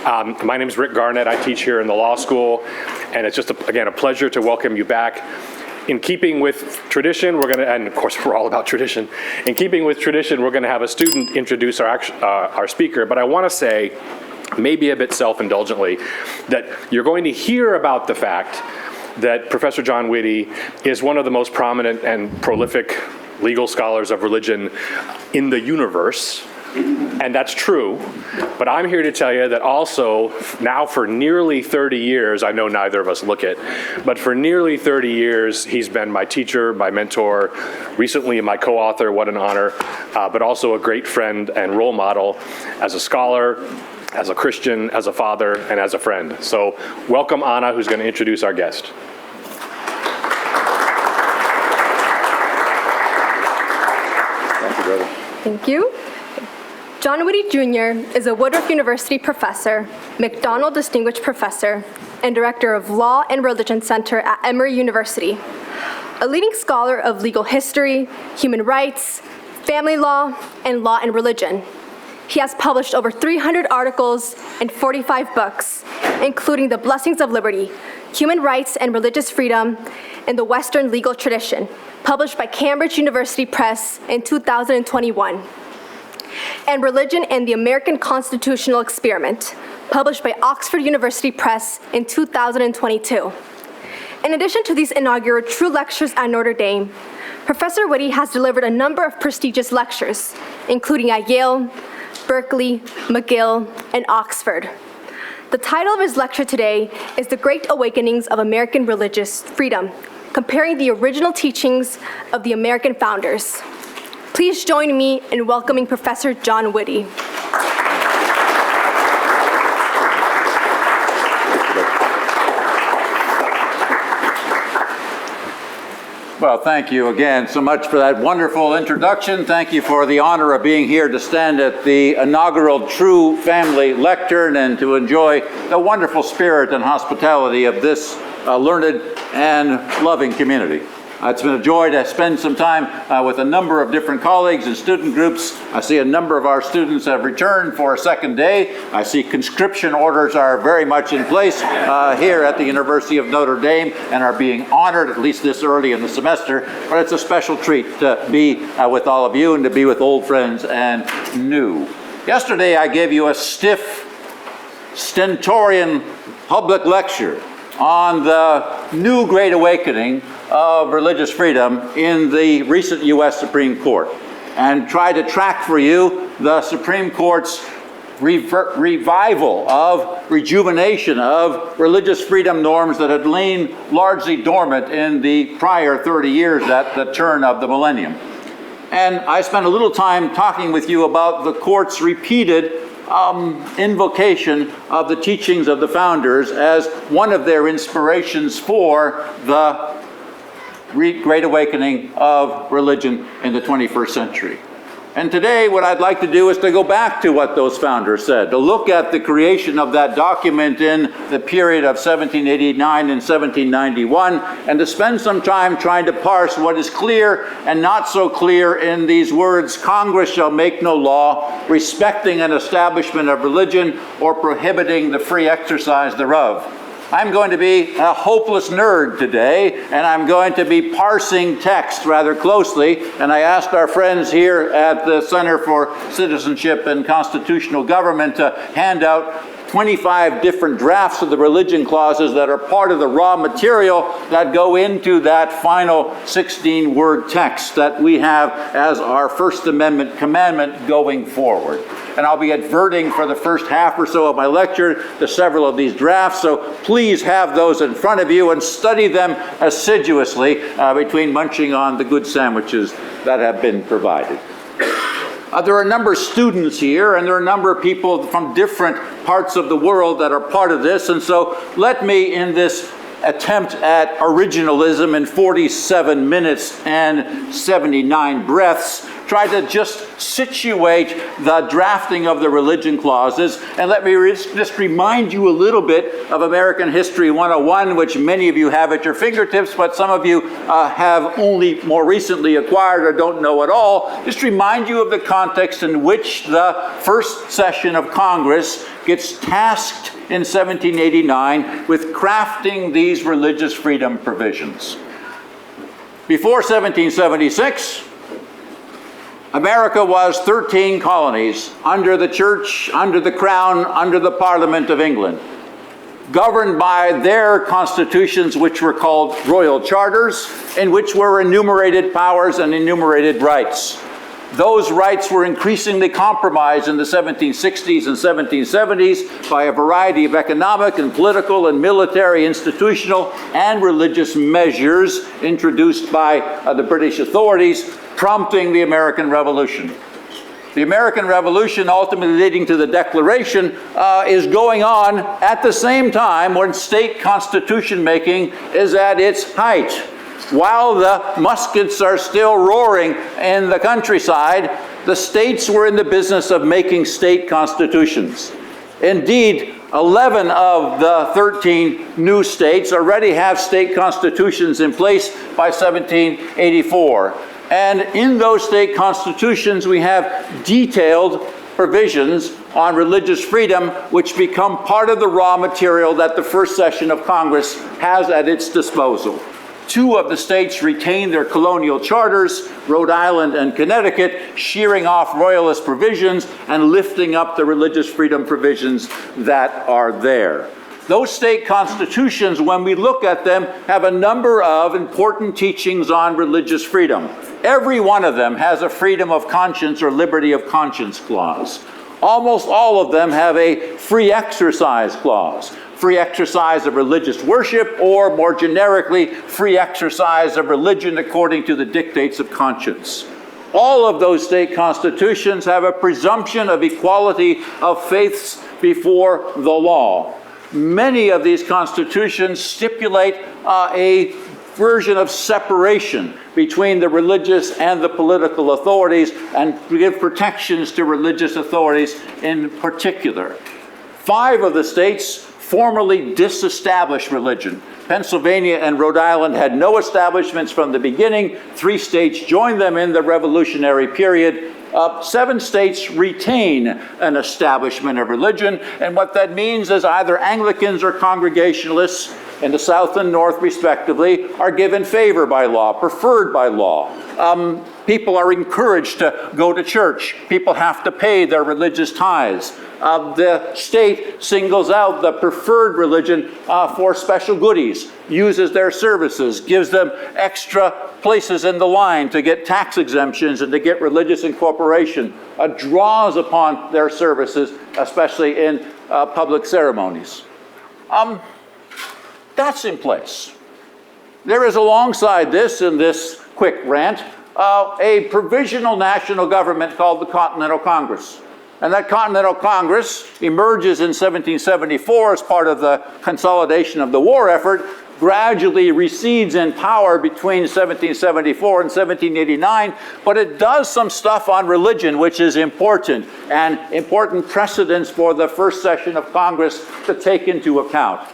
My name is Rick Garnett. I teach here in the law school, and it's just, again, a pleasure to welcome you back. In keeping with tradition, we're going to, and of course we're all about tradition, in keeping with tradition, we're going to have a student introduce our speaker, but I want to say, maybe a bit self-indulgently, that you're going to hear about the fact that Professor John Witte is one of the most prominent and prolific legal scholars of religion in the universe, and that's true. But I'm here to tell you that also, now for nearly 30 years, I know neither of us look it, but for nearly 30 years, he's been my teacher, my mentor, recently my co-author, what an honor, but also a great friend and role model as a scholar, as a Christian, as a father, and as a friend. So welcome Anna, who's going to introduce our guest. Thank you, brother. Thank you. John Witte Jr. is a Woodruff University Professor, McDonald Distinguished Professor, and Director of Law and Religion Center at Emory University. A leading scholar of legal history, human rights, family law, and law and religion. He has published over 300 articles and 45 books, including The Blessings of Liberty, Human Rights and Religious Freedom in the Western Legal Tradition, published by Cambridge University Press in 2021. And Religion and the American Constitutional Experiment, published by Oxford University Press in 2022. In addition to these inaugural True lectures at Notre Dame, Professor Witte has delivered a number of prestigious lectures, including at Yale, Berkeley, McGill, and Oxford. The title of his lecture today is The Great Awakenings of American Religious Freedom, comparing the original teachings of the American founders. Please join me in welcoming Professor John Witte. Well, thank you again so much for that wonderful introduction. Thank you for the honor of being here to stand at the inaugural True Family Lectern and to enjoy the wonderful spirit and hospitality of this learned and loving community. It's been a joy to spend some time with a number of different colleagues and student groups. I see a number of our students have returned for a second day. I see conscription orders are very much in place here at the University of Notre Dame and are being honored, at least this early in the semester. But it's a special treat to be with all of you and to be with old friends and new. Yesterday I gave you a stiff, stentorian public lecture on the new Great Awakening of religious freedom in the recent U.S. Supreme Court, and try to track for you the Supreme Court's revival of rejuvenation of religious freedom norms that had lain largely dormant in the prior 30 years at the turn of the millennium. And I spent a little time talking with you about the court's repeated invocation of the teachings of the founders as one of their inspirations for the Great Awakening of religion in the 21st century. And today what I'd like to do is to go back to what those founders said, to look at the creation of that document in the period of 1789 and 1791, and to spend some time trying to parse what is clear and not so clear in these words, Congress shall make no law respecting an establishment of religion or prohibiting the free exercise thereof. I'm going to be a hopeless nerd today, and I'm going to be parsing text rather closely, and I asked our friends here at the Center for Citizenship and Constitutional Government to hand out 25 different drafts of the religion clauses that are part of the raw material that go into that final 16-word text that we have as our First Amendment commandment going forward. And I'll be adverting for the first half or so of my lecture to several of these drafts, so please have those in front of you and study them assiduously between munching on the good sandwiches that have been provided. There are a number of students here, and there are a number of people from different parts of the world that are part of this, and so let me, in this attempt at originalism in 47 minutes and 79 breaths, tried to just situate the drafting of the religion clauses. And let me just remind you a little bit of American History 101, which many of you have at your fingertips, but some of you have only more recently acquired or don't know at all. Just remind you of the context in which the first session of Congress gets tasked in 1789 with crafting these religious freedom provisions. Before 1776, America was 13 colonies under the church, under the crown, under the Parliament of England, governed by their constitutions, which were called royal charters, in which were enumerated powers and enumerated rights. Those rights were increasingly compromised in the 1760s and 1770s by a variety of economic and political and military, institutional, and religious measures introduced by the British authorities, prompting the American Revolution. The American Revolution, ultimately leading to the Declaration, is going on at the same time when state constitution making is at its height. While the muskets are still roaring in the countryside, the states were in the business of making state constitutions. Indeed, 11 of the 13 new states already have state constitutions in place by 1784. And in those state constitutions, we have detailed provisions on religious freedom, which become part of the raw material that the first session of Congress has at its disposal. 2 of the states retain their colonial charters, Rhode Island and Connecticut, shearing off royalist provisions and lifting up the religious freedom provisions that are there. Those state constitutions, when we look at them, have a number of important teachings on religious freedom. Every one of them has a freedom of conscience or liberty of conscience clause. Almost all of them have a free exercise clause. Free exercise of religious worship, or more generically, free exercise of religion according to the dictates of conscience. All of those state constitutions have a presumption of equality of faiths before the law. Many of these constitutions stipulate a version of separation between the religious and the political authorities and give protections to religious authorities in particular. 5 of the states formally disestablished religion. Pennsylvania and Rhode Island had no establishments from the beginning. 3 states joined them in the Revolutionary period. 7 states retain an establishment of religion, and what that means is either Anglicans or Congregationalists in the South and North, respectively, are given favor by law, preferred by law. People are encouraged to go to church. People have to pay their religious tithes. The state singles out the preferred religion for special goodies, uses their services, gives them extra places in the line to get tax exemptions and to get religious incorporation, draws upon their services, especially in public ceremonies. That's in place. There is alongside this, in this quick rant, a provisional national government called the Continental Congress. And that Continental Congress emerges in 1774 as part of the consolidation of the war effort, gradually recedes in power between 1774 and 1789, but it does some stuff on religion which is important, and important precedents for the first session of Congress to take into account.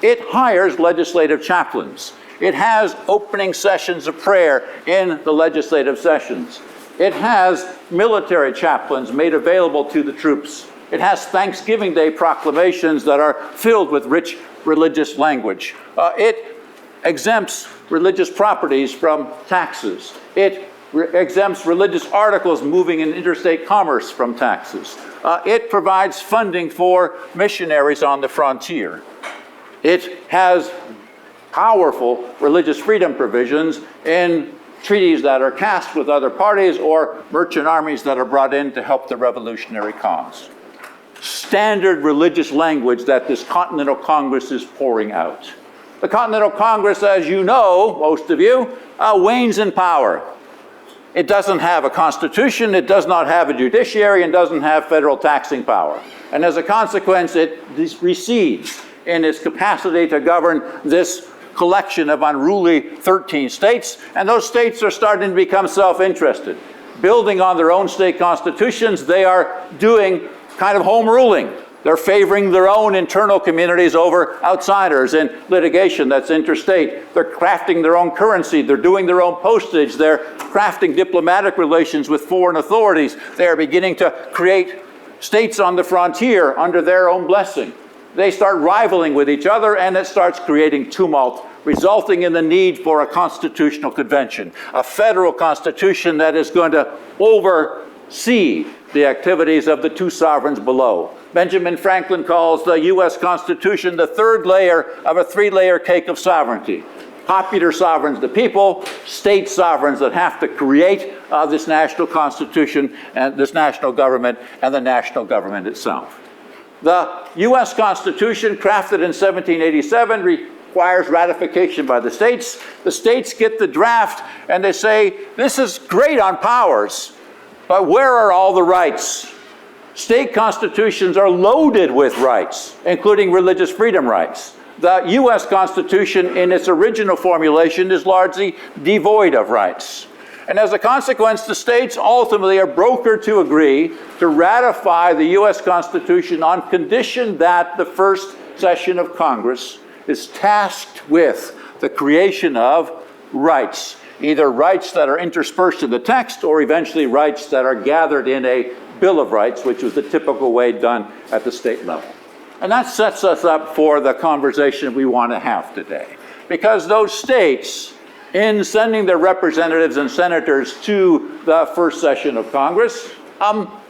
It hires legislative chaplains. It has opening sessions of prayer in the legislative sessions. It has military chaplains made available to the troops. It has Thanksgiving Day proclamations that are filled with rich religious language. It exempts religious properties from taxes. It exempts religious articles moving in interstate commerce from taxes. It provides funding for missionaries on the frontier. It has powerful religious freedom provisions in treaties that are cast with other parties or merchant armies that are brought in to help the revolutionary cause. Standard religious language that this Continental Congress is pouring out. The Continental Congress, as you know, most of you, wanes in power. It doesn't have a constitution, it does not have a judiciary, and doesn't have federal taxing power. And as a consequence, it recedes. in its capacity to govern this collection of unruly 13 states, and those states are starting to become self-interested. Building on their own state constitutions, they are doing kind of home ruling. They're favoring their own internal communities over outsiders in litigation that's interstate. They're crafting their own currency. They're doing their own postage. They're crafting diplomatic relations with foreign authorities. They are beginning to create states on the frontier under their own blessing. They start rivaling with each other, and it starts creating tumult, resulting in the need for a constitutional convention, a federal constitution that is going to oversee the activities of the two sovereigns below. Benjamin Franklin calls the U.S. Constitution the third layer of a three-layer cake of sovereignty. Popular sovereigns, the people; state sovereigns that have to create this national constitution and this national government, and the national government itself. The U.S. Constitution, crafted in 1787, requires ratification by the states. The states get the draft and they say, this is great on powers, but where are all the rights? State constitutions are loaded with rights, including religious freedom rights. The U.S. Constitution, in its original formulation, is largely devoid of rights. And as a consequence, the states ultimately are brokered to agree to ratify the U.S. Constitution on condition that the first session of Congress is tasked with the creation of rights, either rights that are interspersed in the text or eventually rights that are gathered in a Bill of Rights, which was the typical way done at the state level. And that sets us up for the conversation we want to have today. Because those states, in sending their representatives and senators to the first session of Congress,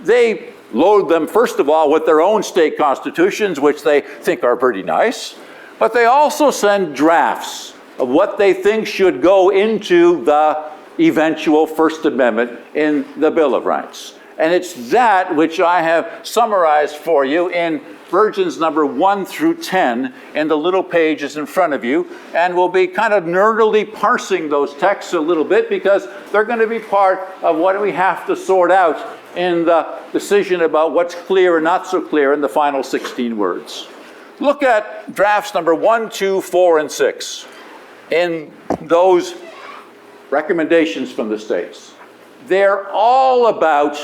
they load them, first of all, with their own state constitutions, which they think are pretty nice, but they also send drafts of what they think should go into the eventual First Amendment in the Bill of Rights. And it's that which I have summarized for you in versions number 1 through 10 in the little pages in front of you, and we'll be kind of nerdily parsing those texts a little bit because they're going to be part of what we have to sort out in the decision about what's clear and not so clear in the final 16 words. Look at drafts number 1, 2, 4, and 6 in those recommendations from the states. They're all about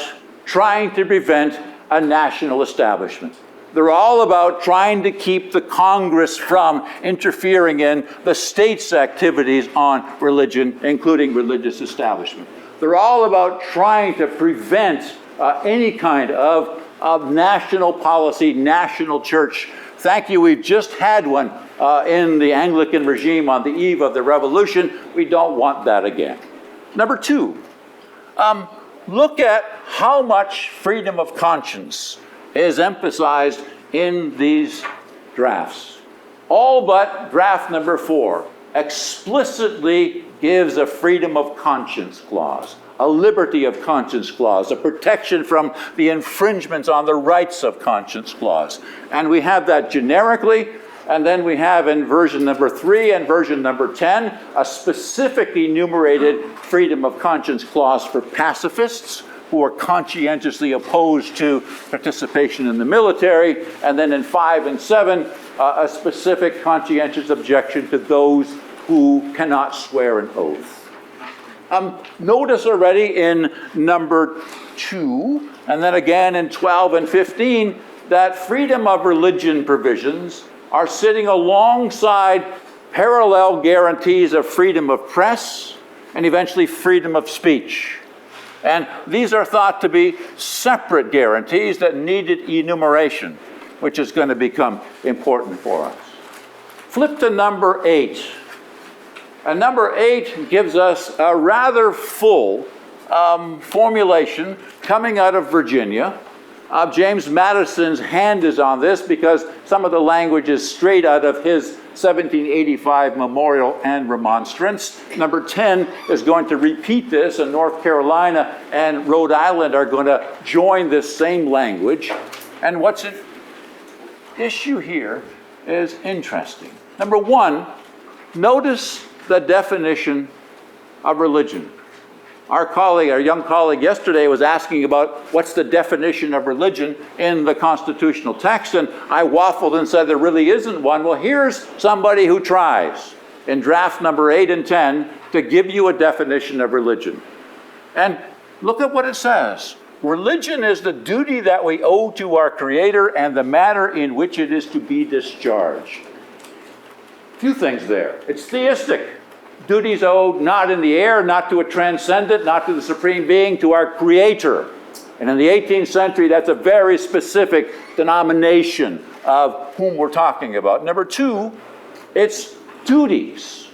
trying to prevent a national establishment. They're all about trying to keep the Congress from interfering in the state's activities on religion, including religious establishment. They're all about trying to prevent any kind of national policy, national church. Thank you, we've just had one in the Anglican regime on the eve of the revolution. We don't want that again. Number 2, look at how much freedom of conscience is emphasized in these drafts. All but draft number 4 explicitly gives a freedom of conscience clause, a liberty of conscience clause, a protection from the infringements on the rights of conscience clause. And we have that generically, and then we have in version number 3 and version number 10 a specific enumerated freedom of conscience clause for pacifists who are conscientiously opposed to participation in the military, and then in 5 and 7 a specific conscientious objection to those who cannot swear an oath. Notice already in number 2, and then again in 12 and 15, that freedom of religion provisions are sitting alongside parallel guarantees of freedom of press and eventually freedom of speech. And these are thought to be separate guarantees that needed enumeration, which is going to become important for us. Flip to number 8. And number 8 gives us a rather full formulation coming out of Virginia. James Madison's hand is on this because some of the language is straight out of his 1785 memorial and remonstrance. Number 10 is going to repeat this, and North Carolina and Rhode Island are going to join this same language. And what's at issue here is interesting. Number 1, notice the definition of religion. Our young colleague yesterday was asking about what's the definition of religion in the constitutional text, and I waffled and said there really isn't one. Well, here's somebody who tries in draft number 8 and 10 to give you a definition of religion. And look at what it says. Religion is the duty that we owe to our Creator and the manner in which it is to be discharged. A few things there. It's theistic. Duties owed not in the air, not to a transcendent, not to the supreme being, to our Creator. And in the 18th century, that's a very specific denomination of whom we're talking about. Number 2, it's duties.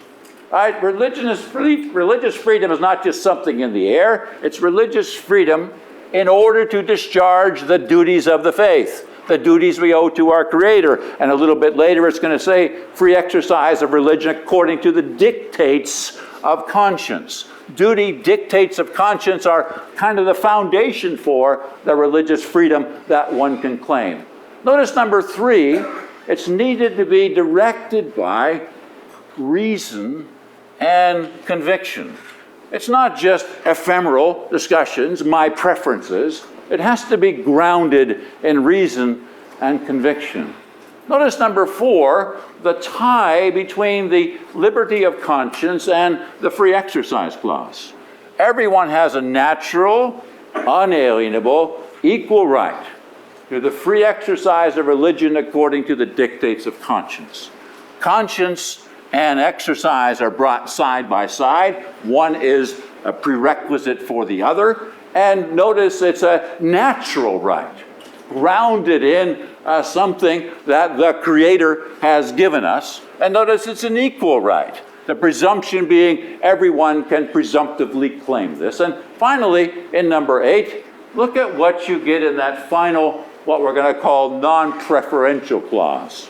Right? Religious freedom is not just something in the air. It's religious freedom in order to discharge the duties of the faith, the duties we owe to our Creator. And a little bit later it's going to say free exercise of religion according to the dictates of conscience. Duty, dictates of conscience are kind of the foundation for the religious freedom that one can claim. Notice number 3, it's needed to be directed by reason and conviction. It's not just ephemeral discussions, my preferences. It has to be grounded in reason and conviction. Notice number 4, the tie between the liberty of conscience and the free exercise clause. Everyone has a natural, unalienable, equal right to the free exercise of religion according to the dictates of conscience. Conscience and exercise are brought side by side. One is a prerequisite for the other. And notice it's a natural right, grounded in something that the Creator has given us. And notice it's an equal right, the presumption being everyone can presumptively claim this. And finally, in number 8, look at what you get in that final, what we're going to call non-preferential clause.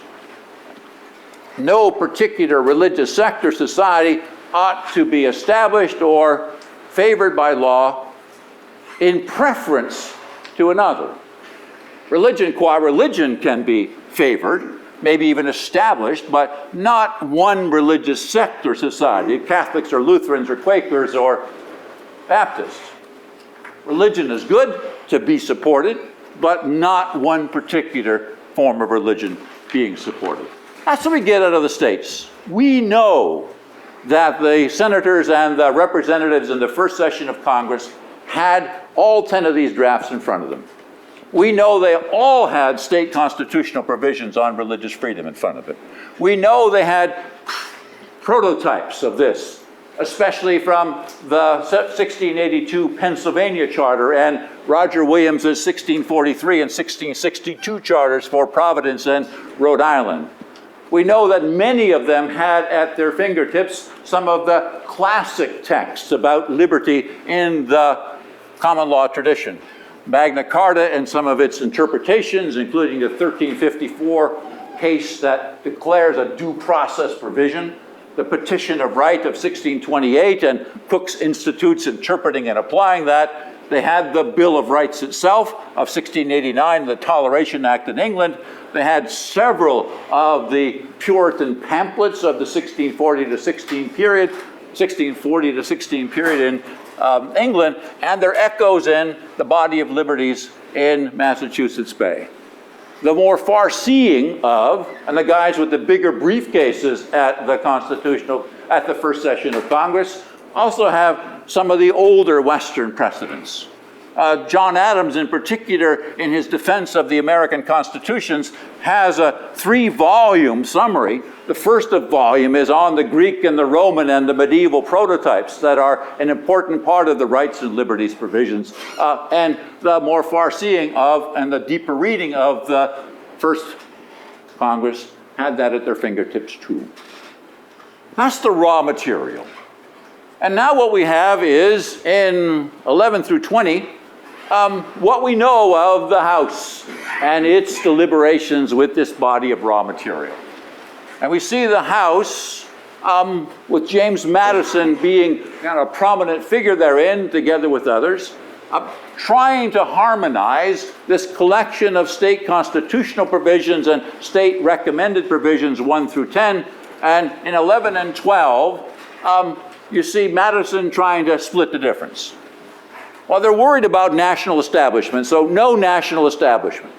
No particular religious sect or society ought to be established or favored by law in preference to another. Religion qua religion can be favored, maybe even established, but not one religious sect or society, Catholics or Lutherans or Quakers or Baptists. Religion is good to be supported, but not one particular form of religion being supported. That's what we get out of the states. We know that the senators and the representatives in the first session of Congress had all 10 of these drafts in front of them. We know they all had state constitutional provisions on religious freedom in front of them. We know they had prototypes of this, especially from the 1682 Pennsylvania Charter and Roger Williams's 1643 and 1662 charters for Providence and Rhode Island. We know that many of them had at their fingertips some of the classic texts about liberty in the common law tradition. Magna Carta and some of its interpretations, including the 1354 case that declares a due process provision, the Petition of Right of 1628 and Cook's Institutes interpreting and applying that. They had the Bill of Rights itself of 1689, the Toleration Act in England. They had several of the Puritan pamphlets of the 1640 to 16 period in England, and their echoes in the body of liberties in Massachusetts Bay. The more far-seeing of, and the guys with the bigger briefcases at the first session of Congress, also have some of the older Western precedents. John Adams, in particular, in his defense of the American Constitutions, has a 3-volume summary. The first volume is on the Greek and the Roman and the medieval prototypes that are an important part of the rights and liberties provisions. And the more far-seeing of and the deeper reading of the first Congress had that at their fingertips too. That's the raw material. And now what we have is, in 11 through 20, what we know of the House and its deliberations with this body of raw material. And we see the House, with James Madison being kind of a prominent figure therein, together with others, trying to harmonize this collection of state constitutional provisions and state recommended provisions 1 through 10. And in 11 and 12, you see Madison trying to split the difference. Well, they're worried about national establishment, so no national establishment.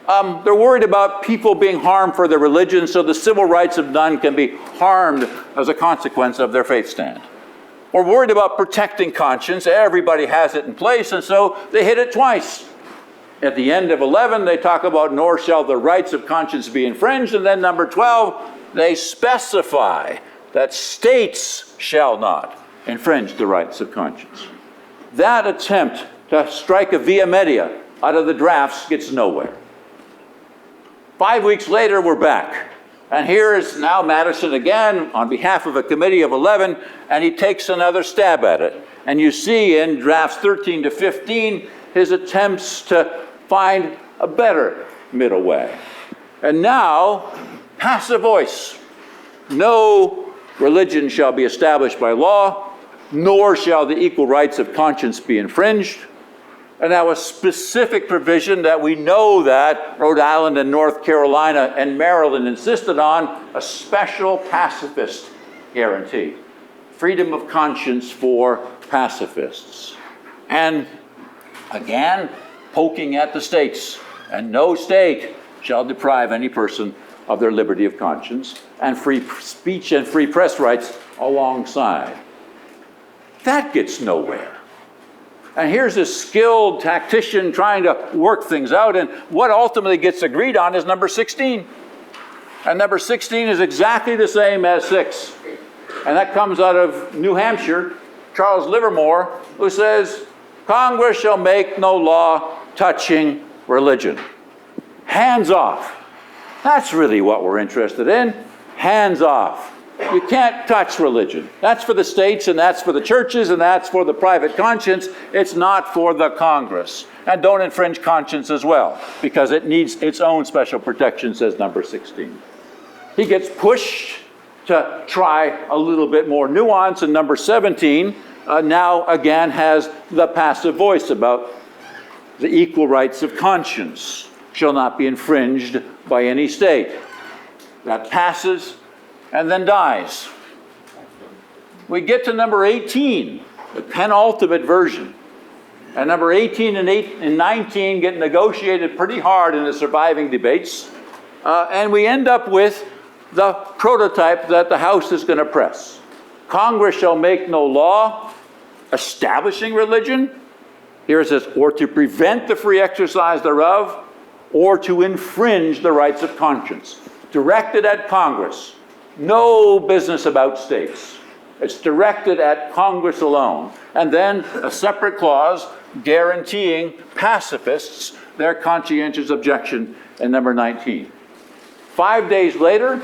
They're worried about people being harmed for their religion, so the civil rights of none can be harmed as a consequence of their faith stand. We're worried about protecting conscience. Everybody has it in place, and so they hit it twice. At the end of 11, they talk about nor shall the rights of conscience be infringed, and then number 12, they specify that states shall not infringe the rights of conscience. That attempt to strike a via media out of the drafts gets nowhere. 5 weeks later, we're back. And here is now Madison again on behalf of a committee of 11, and he takes another stab at it. And you see in drafts 13 to 15, his attempts to find a better middle way. And now, passive voice. No religion shall be established by law, nor shall the equal rights of conscience be infringed. And now a specific provision that we know that Rhode Island and North Carolina and Maryland insisted on, a special pacifist guarantee. Freedom of conscience for pacifists. And again, poking at the states. And no state shall deprive any person of their liberty of conscience, and free speech and free press rights alongside. That gets nowhere. And here's a skilled tactician trying to work things out, and what ultimately gets agreed on is number 16. And number 16 is exactly the same as 6. And that comes out of New Hampshire, Charles Livermore, who says, Congress shall make no law touching religion. Hands off. That's really what we're interested in. Hands off. You can't touch religion. That's for the states, and that's for the churches, and that's for the private conscience. It's not for the Congress. And don't infringe conscience as well, because it needs its own special protection, says number 16. He gets pushed to try a little bit more nuance, and number 17 now again has the passive voice about the equal rights of conscience shall not be infringed by any state. That passes and then dies. We get to number 18, the penultimate version. And number 18 and 19 get negotiated pretty hard in the surviving debates. And we end up with the prototype that the House is going to press. Congress shall make no law establishing religion. Here it says, or to prevent the free exercise thereof, or to infringe the rights of conscience. Directed at Congress. No business about states. It's directed at Congress alone. And then a separate clause guaranteeing pacifists their conscientious objection in number 19. 5 days later,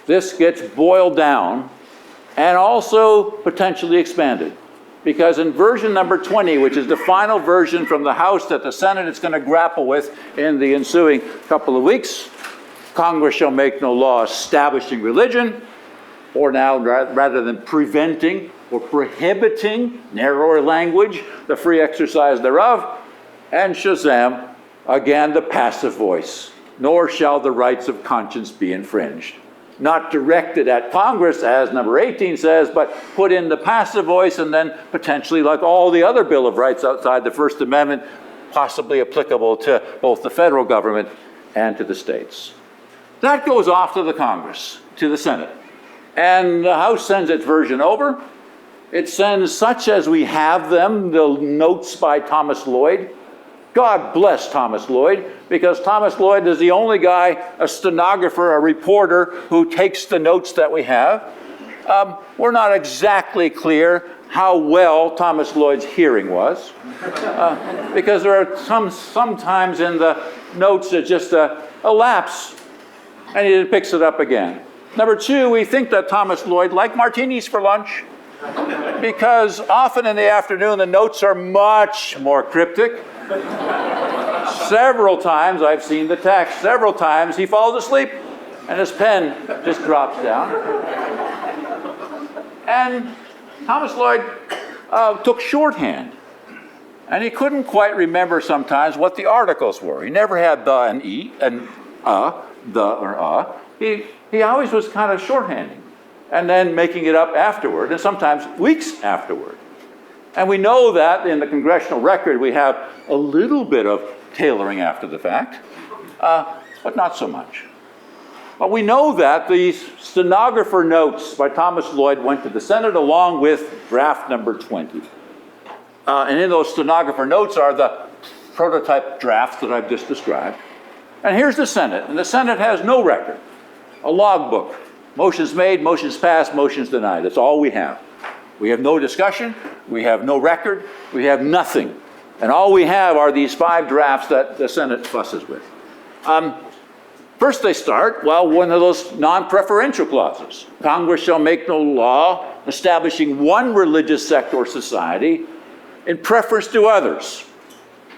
this gets boiled down and also potentially expanded. Because in version number 20, which is the final version from the House that the Senate is going to grapple with in the ensuing couple of weeks, Congress shall make no law establishing religion, or now rather than preventing or prohibiting, narrower language, the free exercise thereof, and Shazam, again the passive voice, nor shall the rights of conscience be infringed. Not directed at Congress, as number 18 says, but put in the passive voice, and then potentially, like all the other Bill of Rights outside the First Amendment, possibly applicable to both the federal government and to the states. That goes off to the Congress, to the Senate. And the House sends its version over. It sends such as we have them, the notes by Thomas Lloyd. God bless Thomas Lloyd, because Thomas Lloyd is the only guy, a stenographer, a reporter, who takes the notes that we have. We're not exactly clear how well Thomas Lloyd's hearing was, because there are sometimes in the notes there's just a lapse, and he picks it up again. Number 2, we think that Thomas Lloyd liked martinis for lunch, because often in the afternoon the notes are much more cryptic. Several times I've seen the text. Several times he falls asleep and his pen just drops down. And Thomas Lloyd took shorthand. And he couldn't quite remember sometimes what the articles were. He never had the and e and the or He always was kind of shorthanding. and then making it up afterward, and sometimes weeks afterward. And we know that in the congressional record we have a little bit of tailoring after the fact, but not so much. But we know that these stenographer notes by Thomas Lloyd went to the Senate along with draft number 20. And in those stenographer notes are the prototype drafts that I've just described. And here's the Senate, and the Senate has no record, a logbook. Motions made, motions passed, motions denied. That's all we have. We have no discussion, we have no record, we have nothing. And all we have are these 5 drafts that the Senate fusses with. First they start, well, one of those non-preferential clauses. Congress shall make no law establishing one religious sect or society in preference to others.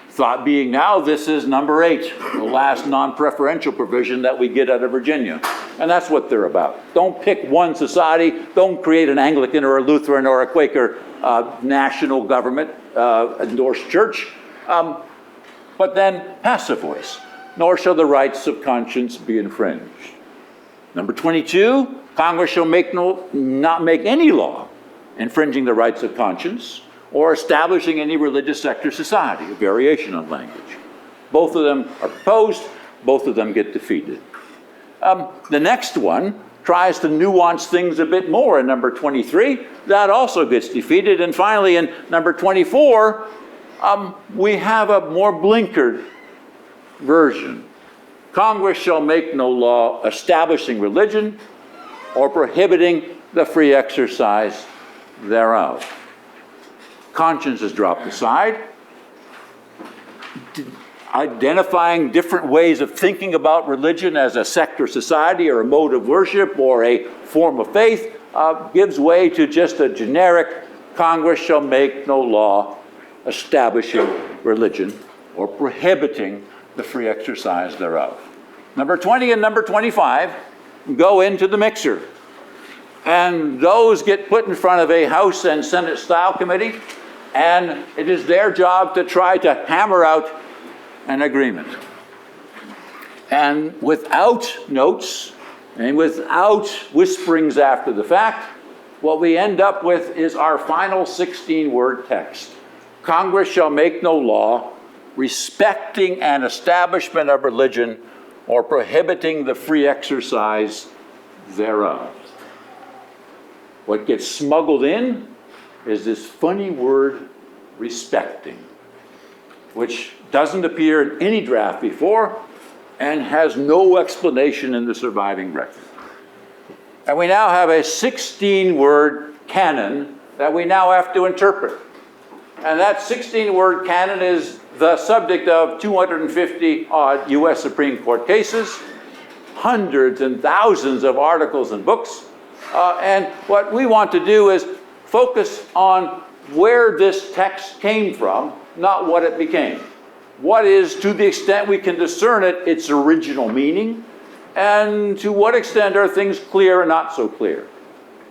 Thought being now, this is number 8, the last non-preferential provision that we get out of Virginia. And that's what they're about. Don't pick one society, don't create an Anglican or a Lutheran or a Quaker national government endorsed church, but then passive voice. Nor shall the rights of conscience be infringed. Number 22, Congress shall not make any law infringing the rights of conscience or establishing any religious sect or society, a variation on language. Both of them are proposed, both of them get defeated. The next one tries to nuance things a bit more in number 23. That also gets defeated. And finally, in number 24, we have a more blinkered version. Congress shall make no law establishing religion or prohibiting the free exercise thereof. Conscience is dropped aside. Identifying different ways of thinking about religion as a sect or society or a mode of worship or a form of faith gives way to just a generic Congress shall make no law establishing religion or prohibiting the free exercise thereof. Number 20 and number 25 go into the mixer. And those get put in front of a House and Senate style committee, and it is their job to try to hammer out an agreement. And without notes and without whisperings after the fact, what we end up with is our final 16-word text. Congress shall make no law respecting an establishment of religion or prohibiting the free exercise thereof. What gets smuggled in is this funny word, respecting, which doesn't appear in any draft before and has no explanation in the surviving record. And we now have a 16-word canon that we now have to interpret. And that 16-word canon is the subject of 250-odd U.S. Supreme Court cases, hundreds and thousands of articles and books. And what we want to do is focus on where this text came from, not what it became. What is, to the extent we can discern it, its original meaning, and to what extent are things clear and not so clear.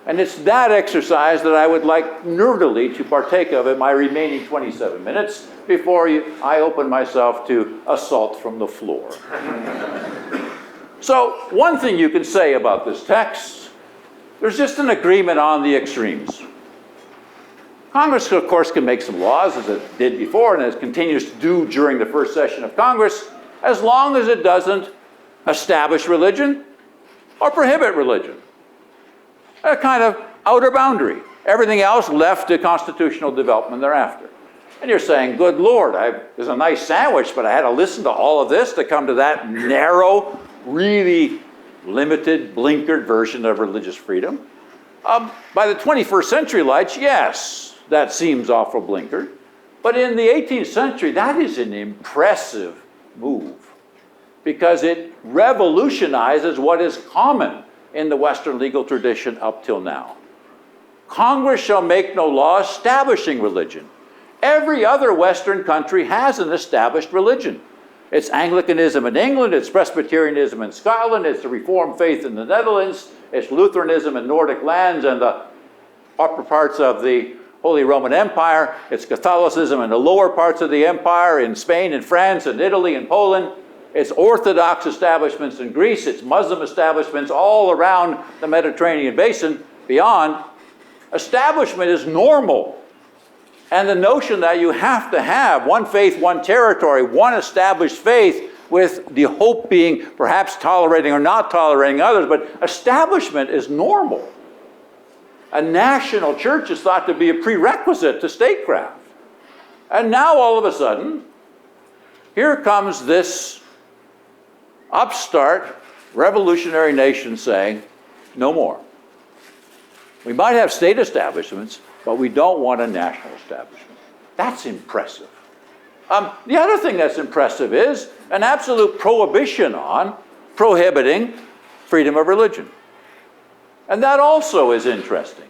And it's that exercise that I would like nerdily to partake of in my remaining 27 minutes before I open myself to assault from the floor. So one thing you can say about this text, there's just an agreement on the extremes. Congress, of course, can make some laws, as it did before and as it continues to do during the first session of Congress, as long as it doesn't establish religion or prohibit religion. A kind of outer boundary. Everything else left to constitutional development thereafter. And you're saying, good Lord, there's a nice sandwich, but I had to listen to all of this to come to that narrow, really limited, blinkered version of religious freedom. By the 21st century lights, yes, that seems awful blinkered. But in the 18th century, that is an impressive move because it revolutionizes what is common in the Western legal tradition up till now. Congress shall make no law establishing religion. Every other Western country has an established religion. It's Anglicanism in England, it's Presbyterianism in Scotland, it's the Reformed faith in the Netherlands, it's Lutheranism in Nordic lands and the upper parts of the Holy Roman Empire, it's Catholicism in the lower parts of the empire in Spain and France and Italy and Poland, it's Orthodox establishments in Greece, it's Muslim establishments all around the Mediterranean basin, beyond, establishment is normal. And the notion that you have to have one faith, one territory, one established faith, with the hope being perhaps tolerating or not tolerating others, but establishment is normal. A national church is thought to be a prerequisite to statecraft. And now all of a sudden, here comes this upstart revolutionary nation saying, no more. We might have state establishments, but we don't want a national establishment. That's impressive. The other thing that's impressive is an absolute prohibition on prohibiting freedom of religion. And that also is interesting,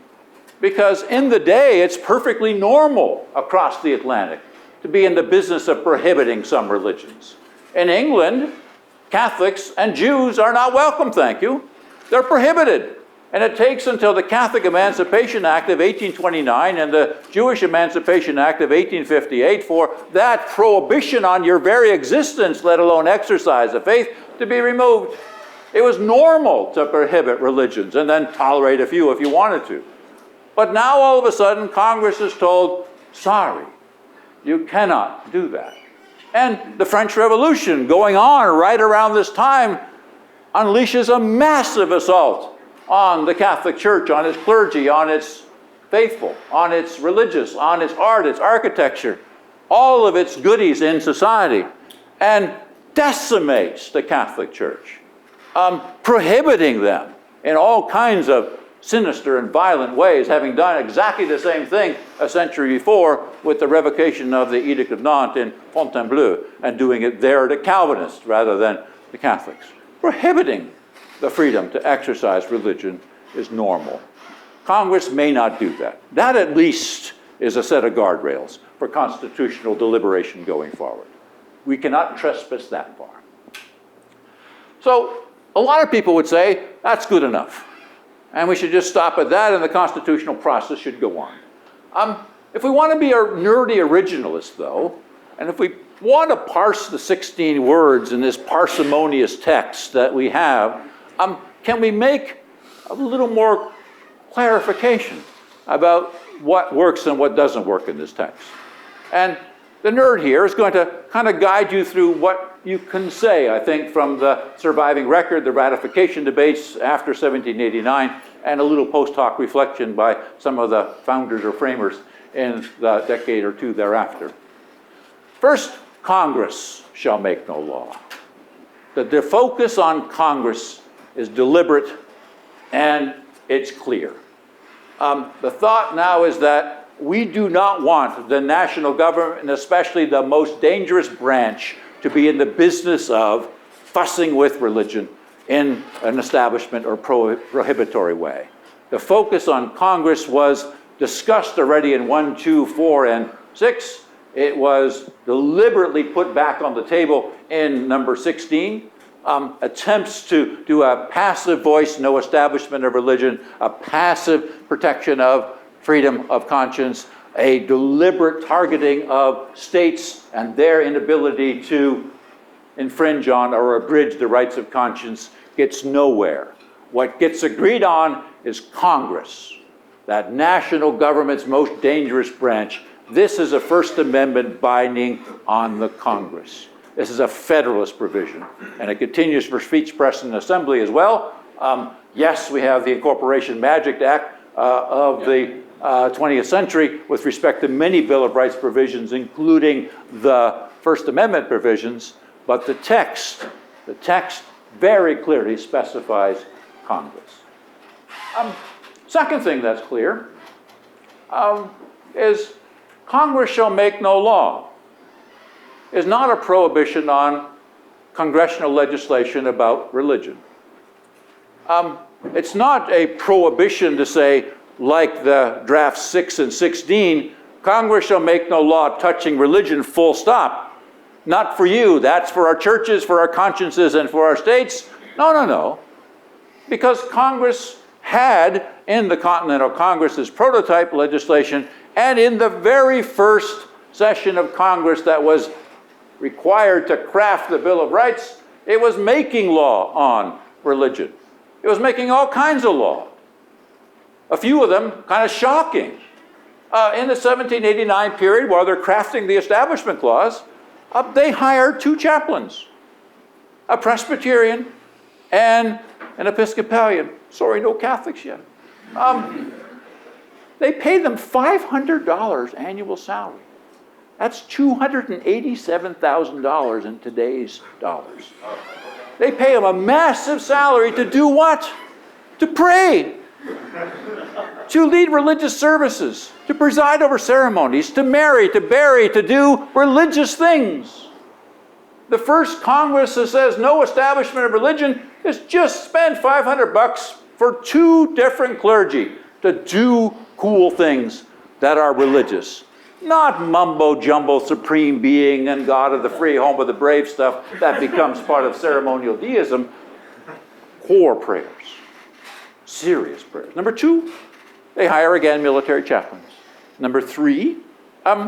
because in the day, it's perfectly normal across the Atlantic to be in the business of prohibiting some religions. In England, Catholics and Jews are not welcome, thank you. They're prohibited. And it takes until the Catholic Emancipation Act of 1829 and the Jewish Emancipation Act of 1858 for that prohibition on your very existence, let alone exercise of faith, to be removed. It was normal to prohibit religions and then tolerate a few if you wanted to. But now all of a sudden, Congress is told, sorry, you cannot do that. And the French Revolution, going on right around this time, unleashes a massive assault on the Catholic Church, on its clergy, on its faithful, on its religious, on its art, its architecture, all of its goodies in society, and decimates the Catholic Church, prohibiting them in all kinds of sinister and violent ways, having done exactly the same thing a century before with the revocation of the Edict of Nantes in Fontainebleau, and doing it there to Calvinists rather than the Catholics. Prohibiting the freedom to exercise religion is normal. Congress may not do that. That at least is a set of guardrails for constitutional deliberation going forward. We cannot trespass that far. So a lot of people would say that's good enough, and we should just stop at that, and the constitutional process should go on. If we want to be a nerdy originalist, though, and if we want to parse the 16 words in this parsimonious text that we have, can we make a little more clarification about what works and what doesn't work in this text? And the nerd here is going to kind of guide you through what you can say, I think, from the surviving record, the ratification debates after 1789, and a little post hoc reflection by some of the founders or framers in the decade or two thereafter. First, Congress shall make no law. The focus on Congress is deliberate and it's clear. The thought now is that we do not want the national government, and especially the most dangerous branch, to be in the business of fussing with religion in an establishment or prohibitory way. The focus on Congress was discussed already in 1, 2, 4, and 6. It was deliberately put back on the table in number 16. Attempts to do a passive voice, no establishment of religion, a passive protection of freedom of conscience, a deliberate targeting of states and their inability to infringe on or abridge the rights of conscience gets nowhere. What gets agreed on is Congress, that national government's most dangerous branch. This is a First Amendment binding on the Congress. This is a Federalist provision, and it continues for speech, press, and assembly as well. Yes, we have the Incorporation Magic Act of the 20th century with respect to many Bill of Rights provisions, including the First Amendment provisions, but the text very clearly specifies Congress. Second thing that's clear is Congress shall make no law. Is not a prohibition on congressional legislation about religion. It's not a prohibition to say, like the draft 6 and 16, Congress shall make no law touching religion, full stop. Not for you, that's for our churches, for our consciences, and for our states. No. Because Congress had, in the Continental Congress's prototype legislation, and in the very first session of Congress that was required to craft the Bill of Rights, it was making law on religion. It was making all kinds of law. A few of them kind of shocking. In the 1789 period, while they're crafting the Establishment Clause, they hired 2 chaplains, a Presbyterian and an Episcopalian. Sorry, no Catholics yet. They paid them $500 annual salary. That's $287,000 in today's dollars. They pay them a massive salary to do what? To pray, to lead religious services, to preside over ceremonies, to marry, to bury, to do religious things. The first Congress that says no establishment of religion is just spend $500 for 2 different clergy to do cool things that are religious. Not mumbo-jumbo supreme being and God of the free, home of the brave stuff that becomes part of ceremonial deism. Core prayers. Serious prayers. Number 2, they hire again military chaplains. Number 3,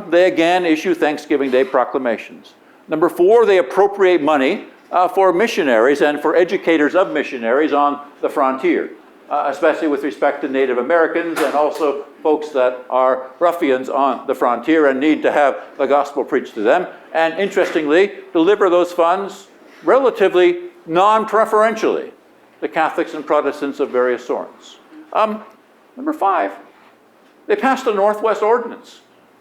they again issue Thanksgiving Day proclamations. Number 4, they appropriate money for missionaries and for educators of missionaries on the frontier, especially with respect to Native Americans and also folks that are ruffians on the frontier and need to have the gospel preached to them. And interestingly, deliver those funds relatively non-preferentially to Catholics and Protestants of various sorts. Number 5, they passed the Northwest Ordinance,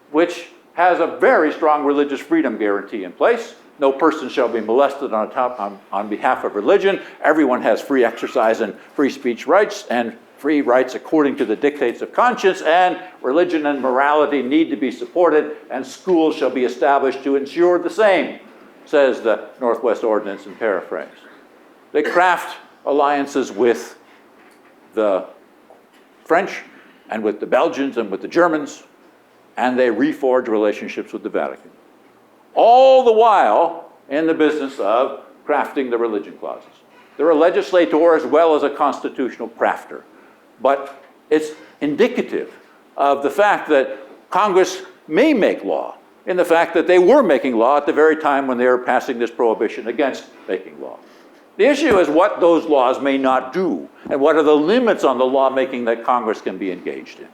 which has a very strong religious freedom guarantee in place. No person shall be molested on behalf of religion. Everyone has free exercise and free speech rights and free rights according to the dictates of conscience, and religion and morality need to be supported, and schools shall be established to ensure the same, says the Northwest Ordinance in paraphrase. They craft alliances with the French and with the Belgians and with the Germans, and they reforge relationships with the Vatican. All the while in the business of crafting the religion clauses. They're a legislator as well as a constitutional crafter. But it's indicative of the fact that Congress may make law, in the fact that they were making law at the very time when they were passing this prohibition against making law. The issue is what those laws may not do, and what are the limits on the lawmaking that Congress can be engaged in.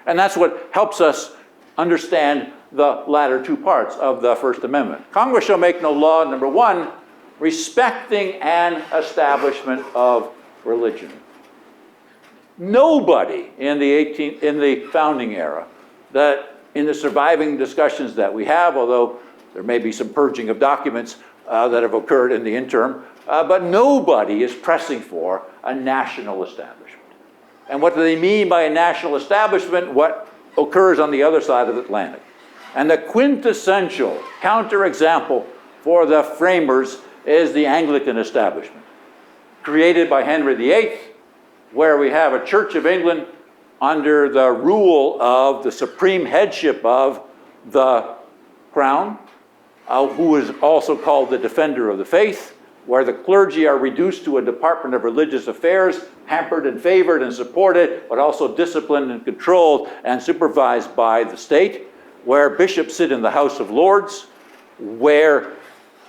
And that's what helps us understand the latter 2 parts of the First Amendment. Congress shall make no law, number 1, respecting an establishment of religion. Nobody in the founding era, that in the surviving discussions that we have, although there may be some purging of documents that have occurred in the interim, but nobody is pressing for a national establishment. And what do they mean by a national establishment? What occurs on the other side of the Atlantic. And the quintessential counterexample for the framers is the Anglican establishment, created by Henry VIII, where we have a Church of England under the rule of the supreme headship of the Crown, who is also called the Defender of the Faith, where the clergy are reduced to a Department of Religious Affairs, hampered and favored and supported, but also disciplined and controlled and supervised by the state, where bishops sit in the House of Lords, where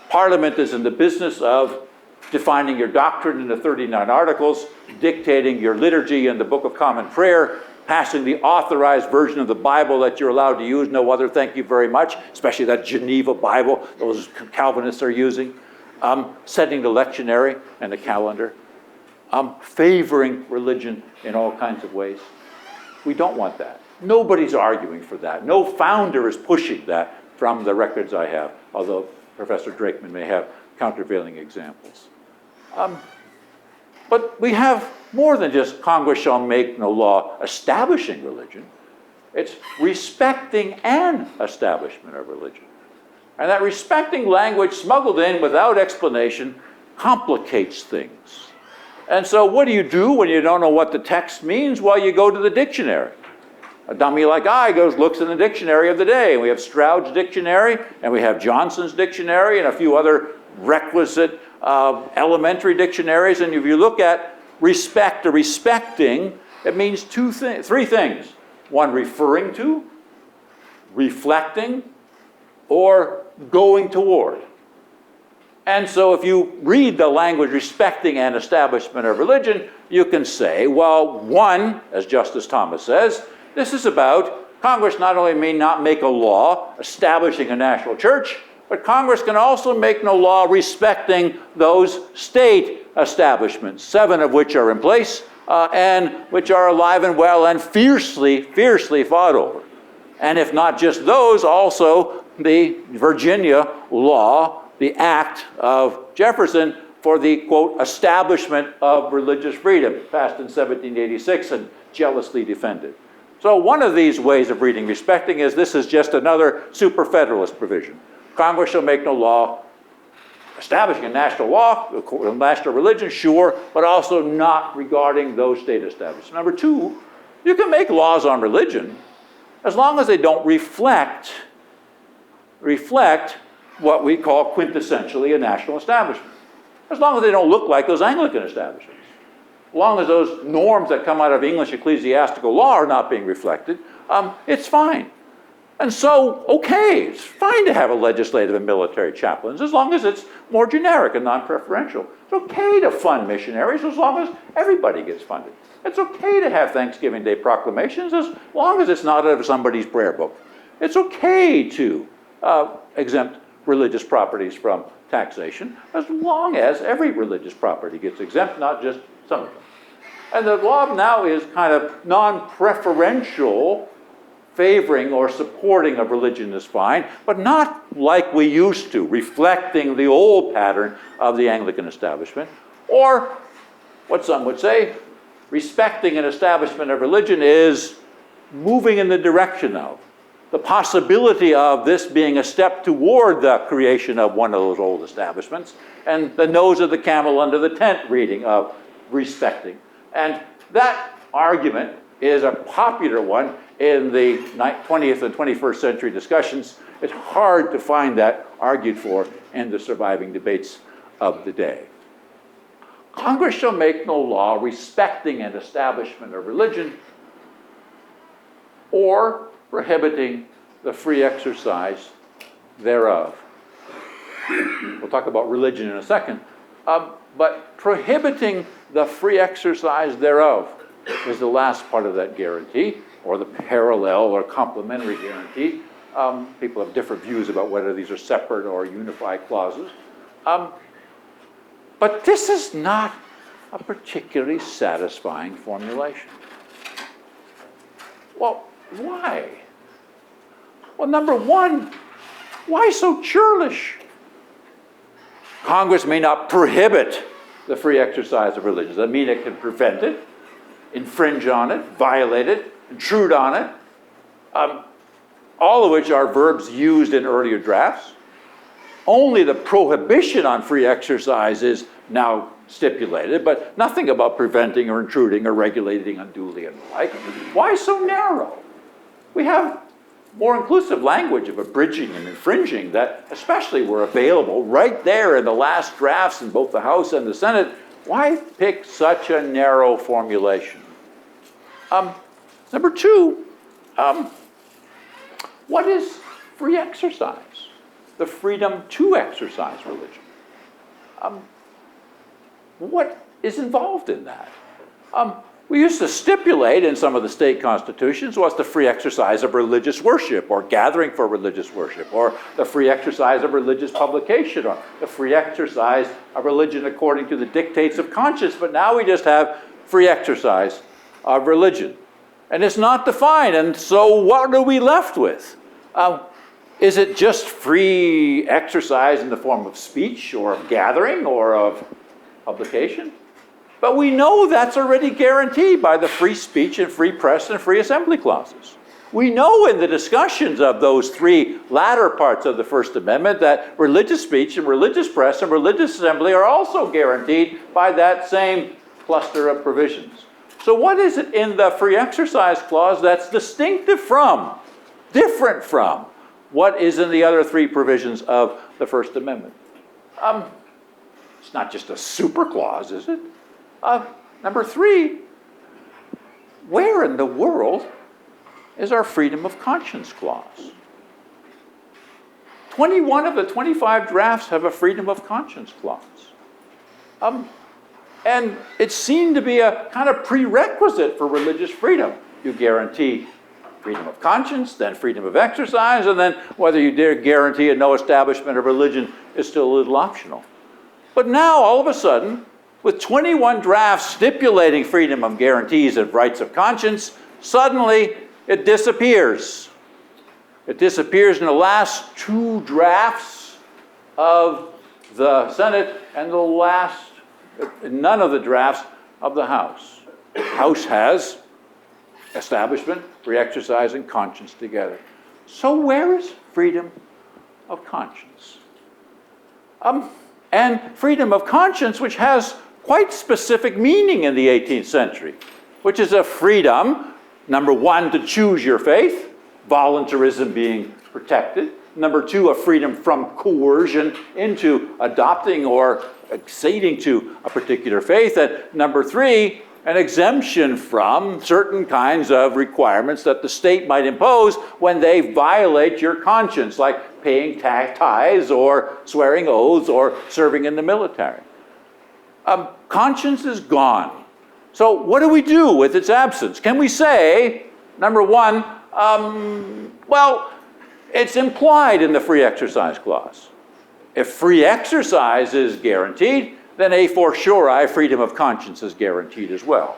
Parliament is in the business of defining your doctrine in the 39 Articles, dictating your liturgy in the Book of Common Prayer, passing the authorized version of the Bible that you're allowed to use, no other, thank you very much, especially that Geneva Bible those Calvinists are using, setting the lectionary and the calendar, favoring religion in all kinds of ways. We don't want that. Nobody's arguing for that. No founder is pushing that from the records I have, although Professor Drakeman may have countervailing examples. But we have more than just Congress shall make no law establishing religion. It's respecting an establishment of religion. And that respecting language smuggled in without explanation complicates things. And so what do you do when you don't know what the text means? Well, you go to the dictionary. A dummy like I looks in the dictionary of the day. We have Stroud's dictionary, and we have Johnson's dictionary, and a few other requisite elementary dictionaries. And if you look at respect or respecting, it means three things. One, referring to, reflecting, or going toward. And so if you read the language respecting an establishment of religion, you can say, well, one, as Justice Thomas says, this is about Congress not only may not make a law establishing a national church, but Congress can also make no law respecting those state establishments, 7 of which are in place and which are alive and well and fiercely fought over. And if not just those, also the Virginia law, the act of Jefferson for the, quote, establishment of religious freedom, passed in 1786 and jealously defended. So one of these ways of reading respecting is this is just another super-federalist provision. Congress shall make no law establishing a national law, a national religion, sure, but also not regarding those state establishments. Number 2, you can make laws on religion as long as they don't reflect what we call quintessentially a national establishment. As long as they don't look like those Anglican establishments. As long as those norms that come out of English ecclesiastical law are not being reflected, it's fine. And so, okay, it's fine to have a legislative and military chaplains as long as it's more generic and non-preferential. It's okay to fund missionaries as long as everybody gets funded. It's okay to have Thanksgiving Day proclamations as long as it's not out of somebody's prayer book. It's okay to exempt religious properties from taxation as long as every religious property gets exempt, not just some of them. And the law now is kind of non-preferential, favoring or supporting of religion is fine, but not like we used to, reflecting the old pattern of the Anglican establishment, or what some would say, respecting an establishment of religion is moving in the direction of the possibility of this being a step toward the creation of one of those old establishments, and the nose of the camel under the tent reading of respecting. And that argument is a popular one in the 20th and 21st century discussions. It's hard to find that argued for in the surviving debates of the day. Congress shall make no law respecting an establishment of religion or prohibiting the free exercise thereof. We'll talk about religion in a second, but prohibiting the free exercise thereof is the last part of that guarantee, or the parallel or complementary guarantee. People have different views about whether these are separate or unified clauses. But this is not a particularly satisfying formulation. Well, why? Well, number 1, why so churlish? Congress may not prohibit the free exercise of religion. Does that mean it can prevent it, infringe on it, violate it, intrude on it? All of which are verbs used in earlier drafts. Only the prohibition on free exercise is now stipulated, but nothing about preventing or intruding or regulating unduly and the like. Why so narrow? We have more inclusive language of abridging and infringing that especially were available right there in the last drafts in both the House and the Senate. Why pick such a narrow formulation? Number 2, what is free exercise? The freedom to exercise religion. What is involved in that? We used to stipulate in some of the state constitutions was the free exercise of religious worship, or gathering for religious worship, or the free exercise of religious publication, or the free exercise of religion according to the dictates of conscience. But now we just have free exercise of religion. And it's not defined, and so what are we left with? Is it just free exercise in the form of speech, or of gathering, or of publication? But we know that's already guaranteed by the free speech and free press and free assembly clauses. We know in the discussions of those 3 latter parts of the First Amendment that religious speech and religious press and religious assembly are also guaranteed by that same cluster of provisions. So what is it in the free exercise clause that's distinctive from, different from, what is in the other 3 provisions of the First Amendment? It's not just a super clause, is it? Number 3, where in the world is our freedom of conscience clause? 21 of the 25 drafts have a freedom of conscience clause. And it's seen to be a kind of prerequisite for religious freedom. You guarantee freedom of conscience, then freedom of exercise, and then whether you dare guarantee a no establishment of religion is still a little optional. But now, all of a sudden, with 21 drafts stipulating freedom of guarantees of rights of conscience, suddenly it disappears. It disappears in the last 2 drafts of the Senate and none of the drafts of the House. The House has establishment, free exercise, and conscience together. So where is freedom of conscience? And freedom of conscience, which has quite specific meaning in the 18th century, which is a freedom, number 1, to choose your faith, voluntarism being protected. Number 2, a freedom from coercion into adopting or acceding to a particular faith. And number 3, an exemption from certain kinds of requirements that the state might impose when they violate your conscience, like paying tithes or swearing oaths or serving in the military. Conscience is gone. So what do we do with its absence? Can we say, number 1, well, it's implied in the free exercise clause. If free exercise is guaranteed, then a fortiori freedom of conscience is guaranteed as well.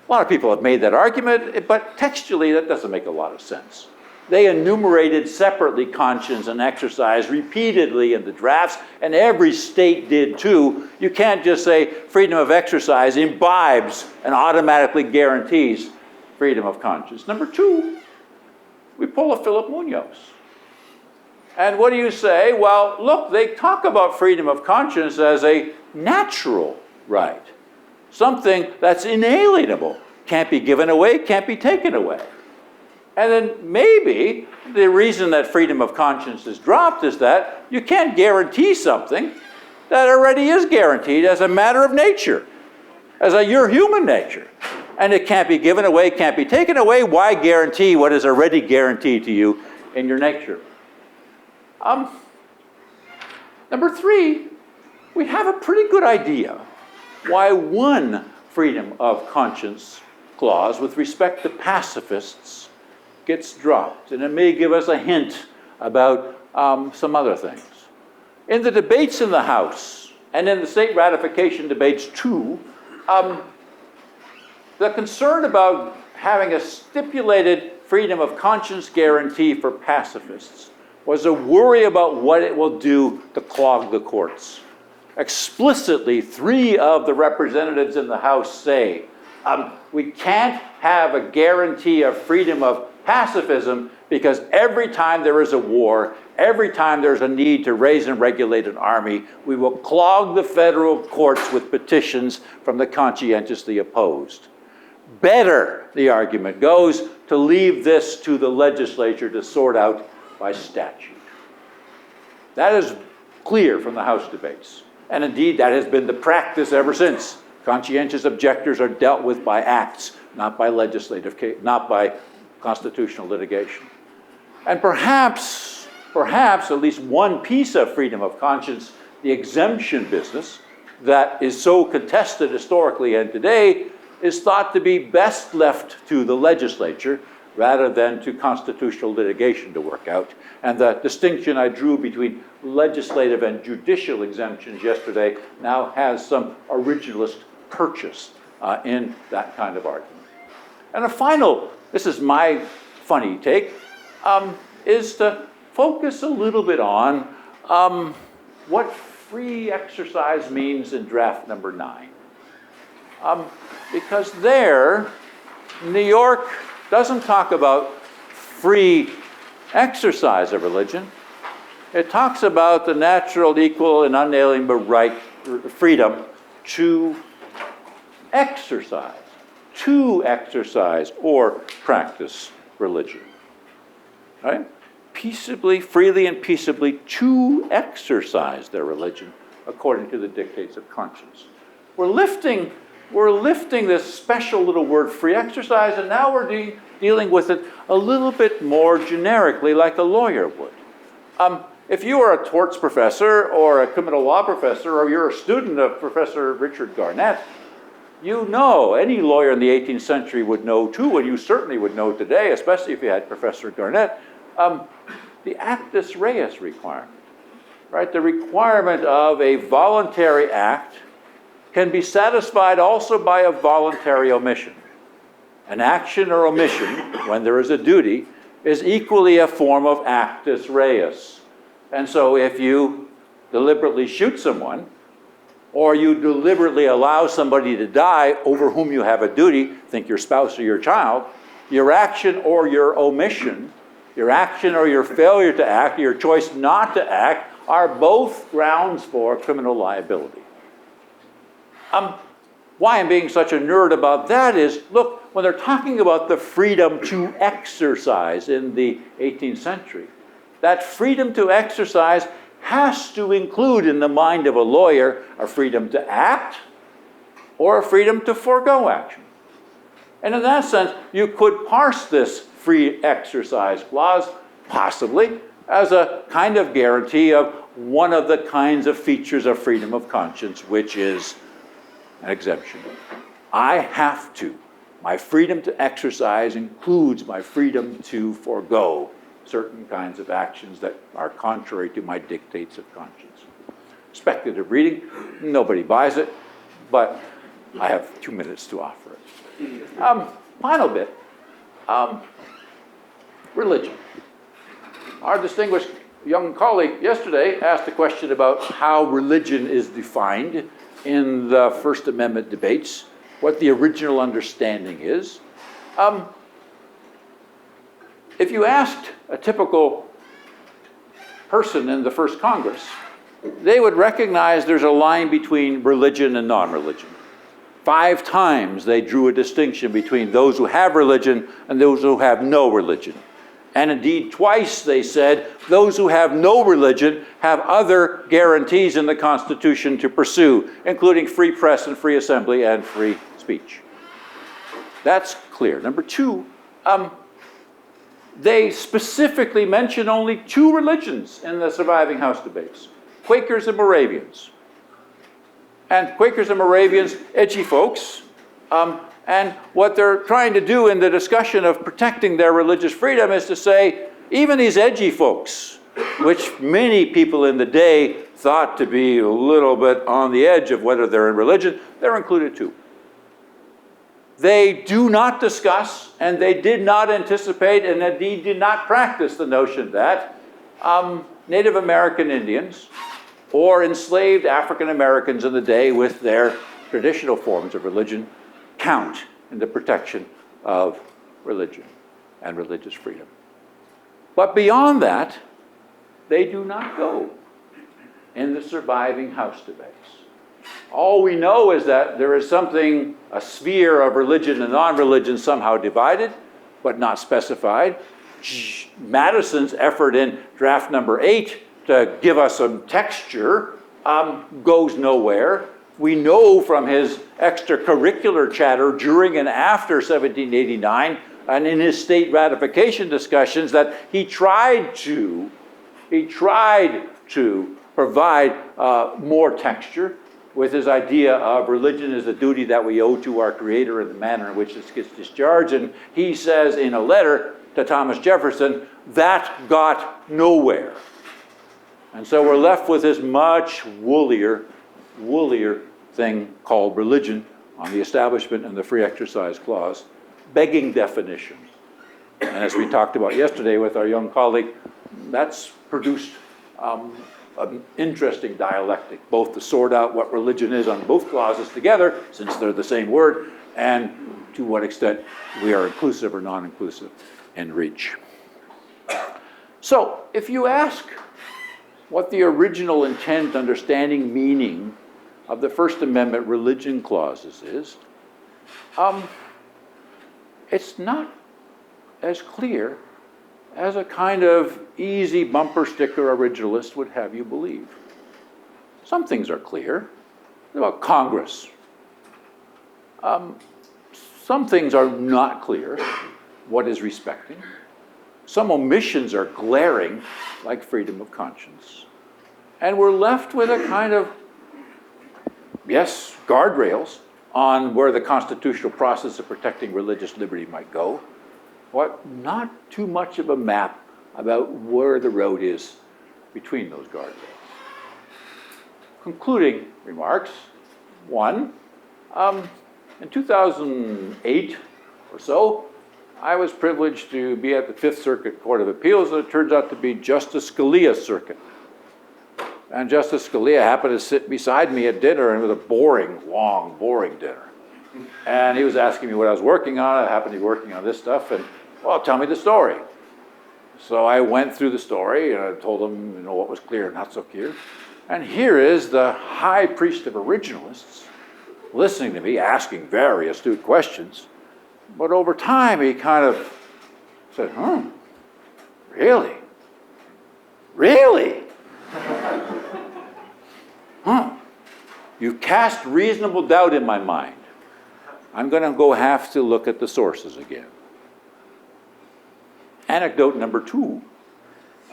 A lot of people have made that argument, but textually that doesn't make a lot of sense. They enumerated separately conscience and exercise repeatedly in the drafts, and every state did too. You can't just say freedom of exercise imbibes and automatically guarantees freedom of conscience. Number 2, we pull a Philip Munoz. And what do you say? Well, look, they talk about freedom of conscience as a natural right, something that's inalienable, can't be given away, can't be taken away. And then maybe the reason that freedom of conscience is dropped is that you can't guarantee something that already is guaranteed as a matter of nature, as your human nature. And it can't be given away, can't be taken away. Why guarantee what is already guaranteed to you in your nature? Number 3, we have a pretty good idea why one freedom of conscience clause with respect to pacifists gets dropped. And it may give us a hint about some other things. In the debates in the House, and in the state ratification debates too, the concern about having a stipulated freedom of conscience guarantee for pacifists was a worry about what it will do to clog the courts. Explicitly, 3 of the representatives in the House say, we can't have a guarantee of freedom of pacifism because every time there is a war, every time there's a need to raise and regulate an army, we will clog the federal courts with petitions from the conscientiously opposed. Better, the argument goes, to leave this to the legislature to sort out by statute. That is clear from the House debates. And indeed, that has been the practice ever since. Conscientious objectors are dealt with by acts, not by not by constitutional litigation. And perhaps at least one piece of freedom of conscience, the exemption business, that is so contested historically and today, is thought to be best left to the legislature rather than to constitutional litigation to work out. And the distinction I drew between legislative and judicial exemptions yesterday now has some originalist purchase in that kind of argument. And a final, this is my funny take, is to focus a little bit on what free exercise means in draft number 9. Because there, New York doesn't talk about free exercise of religion. It talks about the natural, equal, and unalienable right, freedom to exercise or practice religion. Right? Peaceably, freely, and peaceably to exercise their religion according to the dictates of conscience. We're lifting this special little word free exercise, and now we're dealing with it a little bit more generically like a lawyer would. if you are a torts professor or a criminal law professor, or you're a student of Professor Richard Garnett, you know, any lawyer in the 18th century would know too, and you certainly would know today, especially if you had Professor Garnett, the actus reus requirement, right? The requirement of a voluntary act can be satisfied also by a voluntary omission. An action or omission, when there is a duty, is equally a form of actus reus. And so if you deliberately shoot someone, or you deliberately allow somebody to die over whom you have a duty, think your spouse or your child, your action or your omission, your action or your failure to act, your choice not to act, are both grounds for criminal liability. Why I'm being such a nerd about that is, look, when they're talking about the freedom to exercise in the 18th century, that freedom to exercise has to include in the mind of a lawyer a freedom to act or a freedom to forego action. And in that sense, you could parse this free exercise clause possibly as a kind of guarantee of one of the kinds of features of freedom of conscience, which is an exemption. I have to. My freedom to exercise includes my freedom to forego certain kinds of actions that are contrary to my dictates of conscience. Speculative reading, nobody buys it, but I have 2 minutes to offer it. Final bit, religion. Our distinguished young colleague yesterday asked a question about how religion is defined in the First Amendment debates, what the original understanding is. If you asked a typical person in the first Congress, they would recognize there's a line between religion and non-religion. 5 times they drew a distinction between those who have religion and those who have no religion. And indeed, twice they said those who have no religion have other guarantees in the Constitution to pursue, including free press and free assembly and free speech. That's clear. Number 2, they specifically mention only 2 religions in the surviving House debates, Quakers and Moravians. And Quakers and Moravians, edgy folks, and what they're trying to do in the discussion of protecting their religious freedom is to say, even these edgy folks, which many people in the day thought to be a little bit on the edge of whether they're in religion, they're included too. They do not discuss, and they did not anticipate, and indeed did not practice the notion that Native American Indians or enslaved African Americans in the day with their traditional forms of religion count in the protection of religion and religious freedom. But beyond that, they do not go in the surviving House debates. All we know is that there is something, a sphere of religion and non-religion somehow divided, but not specified. Madison's effort in draft number 8 to give us some texture goes nowhere. We know from his extracurricular chatter during and after 1789 and in his state ratification discussions that he tried to provide more texture with his idea of religion as a duty that we owe to our Creator and the manner in which this gets discharged. And he says in a letter to Thomas Jefferson, that got nowhere. And so we're left with this much woollier thing called religion on the Establishment and the Free Exercise Clause, begging definition. And as we talked about yesterday with our young colleague, that's produced an interesting dialectic, both to sort out what religion is on both clauses together, since they're the same word, and to what extent we are inclusive or non-inclusive in reach. So, if you ask what the original intent, understanding, meaning of the First Amendment religion clauses is, it's not as clear as a kind of easy bumper sticker originalist would have you believe. Some things are clear about Congress. Some things are not clear what is respecting. some omissions are glaring, like freedom of conscience. And we're left with a kind of, yes, guardrails on where the constitutional process of protecting religious liberty might go, but not too much of a map about where the road is between those guardrails. Concluding remarks. One, in 2008 or so, I was privileged to be at the Fifth Circuit Court of Appeals, and it turns out to be Justice Scalia's circuit. And Justice Scalia happened to sit beside me at dinner, and it was a boring, long, boring dinner. And he was asking me what I was working on. I happened to be working on this stuff, and, well, tell me the story. So I went through the story, and I told him, you know, what was clear and not so clear. And here is the high priest of originalists listening to me, asking very astute questions. But over time, he kind of said, really? Really? You cast reasonable doubt in my mind. I'm going to have to look at the sources again. Anecdote number 2.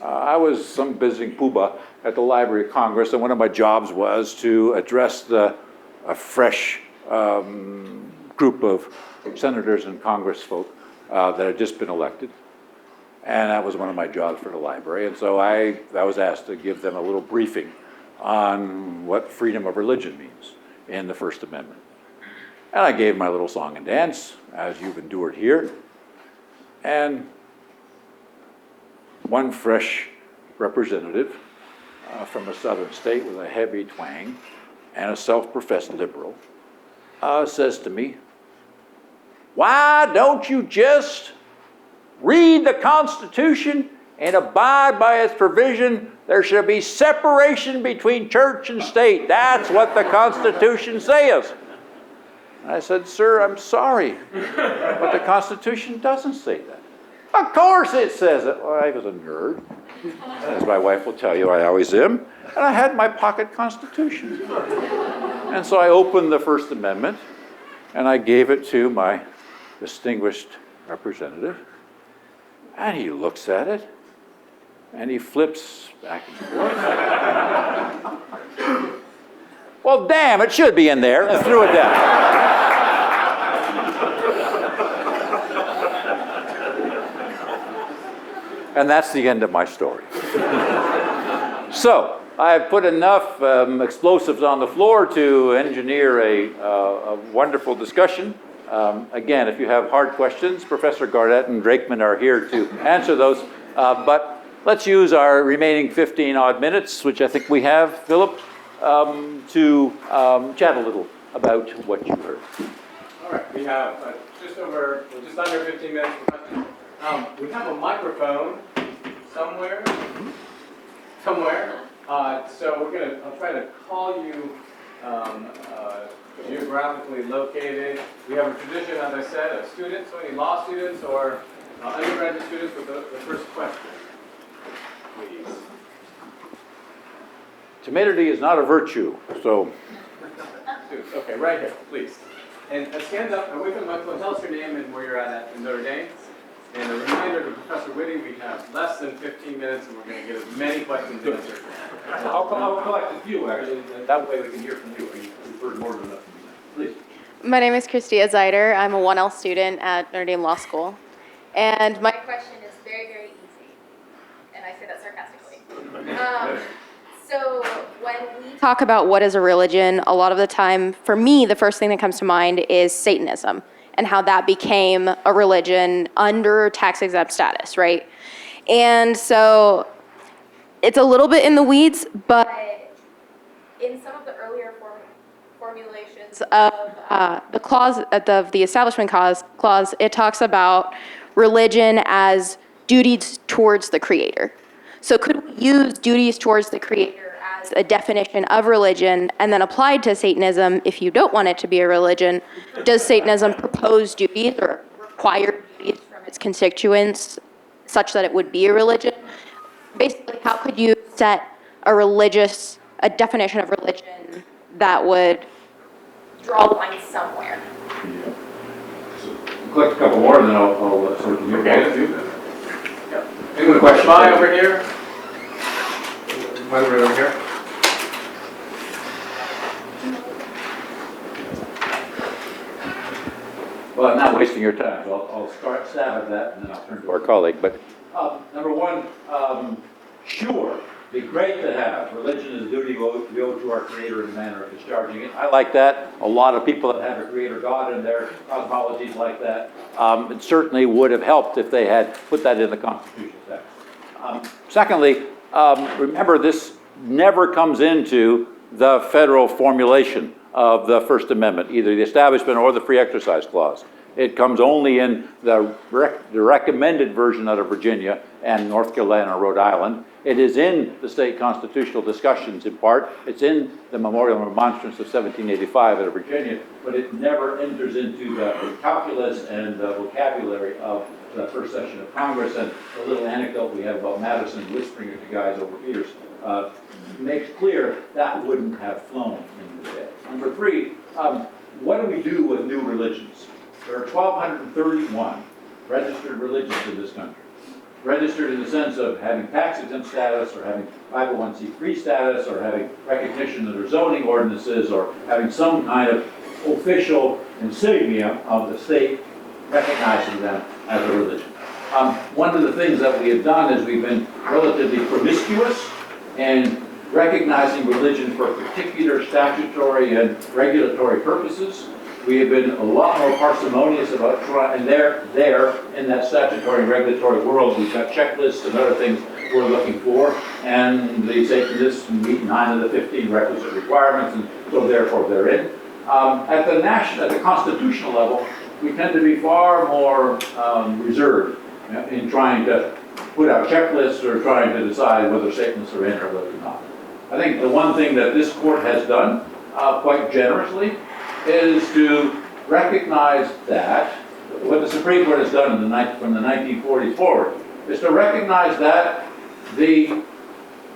I was some visiting poobah at the Library of Congress, and one of my jobs was to address a fresh group of senators and Congress folk that had just been elected. And that was one of my jobs for the library. And so I was asked to give them a little briefing on what freedom of religion means in the First Amendment. And I gave my little song and dance, as you've endured here. And one fresh representative from a southern state with a heavy twang and a self-professed liberal says to me, "Why don't you just read the Constitution and abide by its provision? There should be separation between church and state. That's what the Constitution says." I said, "Sir, I'm sorry, but the Constitution doesn't say that." "Of course it says it." Well, I was a nerd, as my wife will tell you I always am, and I had my pocket Constitution. And so I opened the First Amendment, and I gave it to my distinguished representative, and he looks at it, and he flips back and forth. "Well, damn, it should be in there," and threw it down. And that's the end of my story. So, I've put enough explosives on the floor to engineer a wonderful discussion. Again, if you have hard questions, Professor Garnett and Drakeman are here to answer those. But let's use our remaining 15 odd minutes, which I think we have, Philip, to chat a little about what you heard. All right, we have just under 15 minutes for questions. We have a microphone somewhere. So I'll try to call you geographically located. We have a tradition, as I said, of students, so any law students or undergraduate students with the first question, please. Timidity is not a virtue, so. Okay, right here, please. And stand up, away from the microphone, tell us your name and where you're at Notre Dame. And a reminder to Professor Witte, we have less than 15 minutes, and we're going to get as many questions answered. I'll collect a few, actually, and that way we can hear from you. You've heard more than enough. Please. My name is Christia Zeider. I'm a 1L student at Notre Dame Law School. And my question is very, very easy. And I say that sarcastically. So when we talk about what is a religion, a lot of the time, for me, the first thing that comes to mind is Satanism and how that became a religion under tax-exempt status, right? And so it's a little bit in the weeds, but in some of the earlier formulations of the clause of the Establishment Clause, it talks about religion as duties towards the Creator. So could we use duties towards the Creator as a definition of religion and then applied to Satanism if you don't want it to be a religion? Does Satanism propose duties or require duties from its constituents such that it would be a religion? Basically, how could you set a definition of religion that would draw the line somewhere? Collect a couple more, and then I'll sort of move on. Yep. give him a question. Bye over here. Bye over here. Well, I'm not wasting your time, so I'll start stab at that, and then I'll turn to our colleague. But number one, sure, it'd be great to have religion as a duty we owe to our Creator in the manner of discharging it. I like that. A lot of people that have a Creator God in their cosmologies like that. It certainly would have helped if they had put that in the Constitution text. Secondly, remember this never comes into the federal formulation of the First Amendment, either the Establishment or the Free Exercise Clause. It comes only in the recommended version out of Virginia and North Carolina and Rhode Island. It is in the state constitutional discussions in part. It's in the Memorial and Remonstrance of 1785 out of Virginia, but it never enters into the calculus and the vocabulary of the first session of Congress. And the little anecdote we have about Madison whispering it to guys over beers makes clear that wouldn't have flown in the day. Number three, what do we do with new religions? There are 1,231 registered religions in this country. Registered in the sense of having tax-exempt status, or having 501c3 status, or having recognition under zoning ordinances, or having some kind of official insignia of the state recognizing them as a religion. One of the things that we have done is we've been relatively promiscuous and recognizing religion for particular statutory and regulatory purposes. We have been a lot more parsimonious about trying, and there in that statutory and regulatory world, we've got checklists and other things we're looking for, and the Satanists meet 9 of the 15 requisite requirements, and so therefore they're in. At the constitutional level, we tend to be far more reserved in trying to put out checklists or trying to decide whether Satanists are in or whether not. I think the one thing that this court has done quite generously is to recognize that what the Supreme Court has done from the 1940s forward is to recognize that the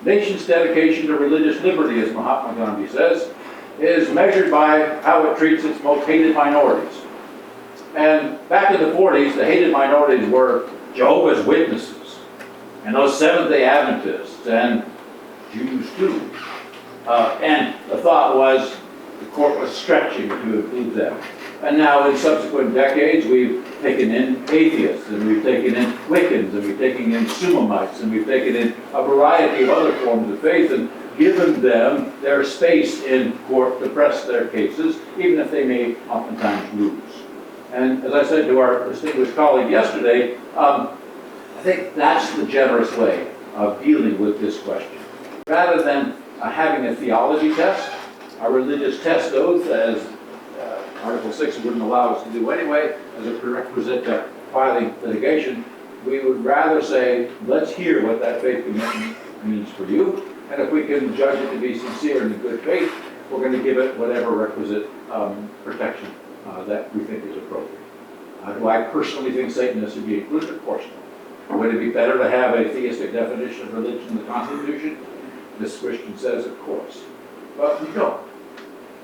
nation's dedication to religious liberty, as Mahatma Gandhi says, is measured by how it treats its most hated minorities. And back in the 40s, the hated minorities were Jehovah's Witnesses, and those Seventh-day Adventists, and Jews too. And the thought was the court was stretching to include them. And now in subsequent decades, we've taken in atheists, and we've taken in Wiccans, and we've taken in Sumamites, and we've taken in a variety of other forms of faith, and given them their space in court to press their cases, even if they may oftentimes lose. And as I said to our distinguished colleague yesterday, I think that's the generous way of dealing with this question. Rather than having a theology test, a religious test oath, as Article 6 wouldn't allow us to do anyway, as a prerequisite to filing litigation, we would rather say, let's hear what that faith commitment means for you, and if we can judge it to be sincere and in good faith, we're going to give it whatever requisite protection that we think is appropriate. Do I personally think Satanists should be included? Of course not. Would it be better to have a theistic definition of religion in the Constitution? This Christian says, of course. But we don't.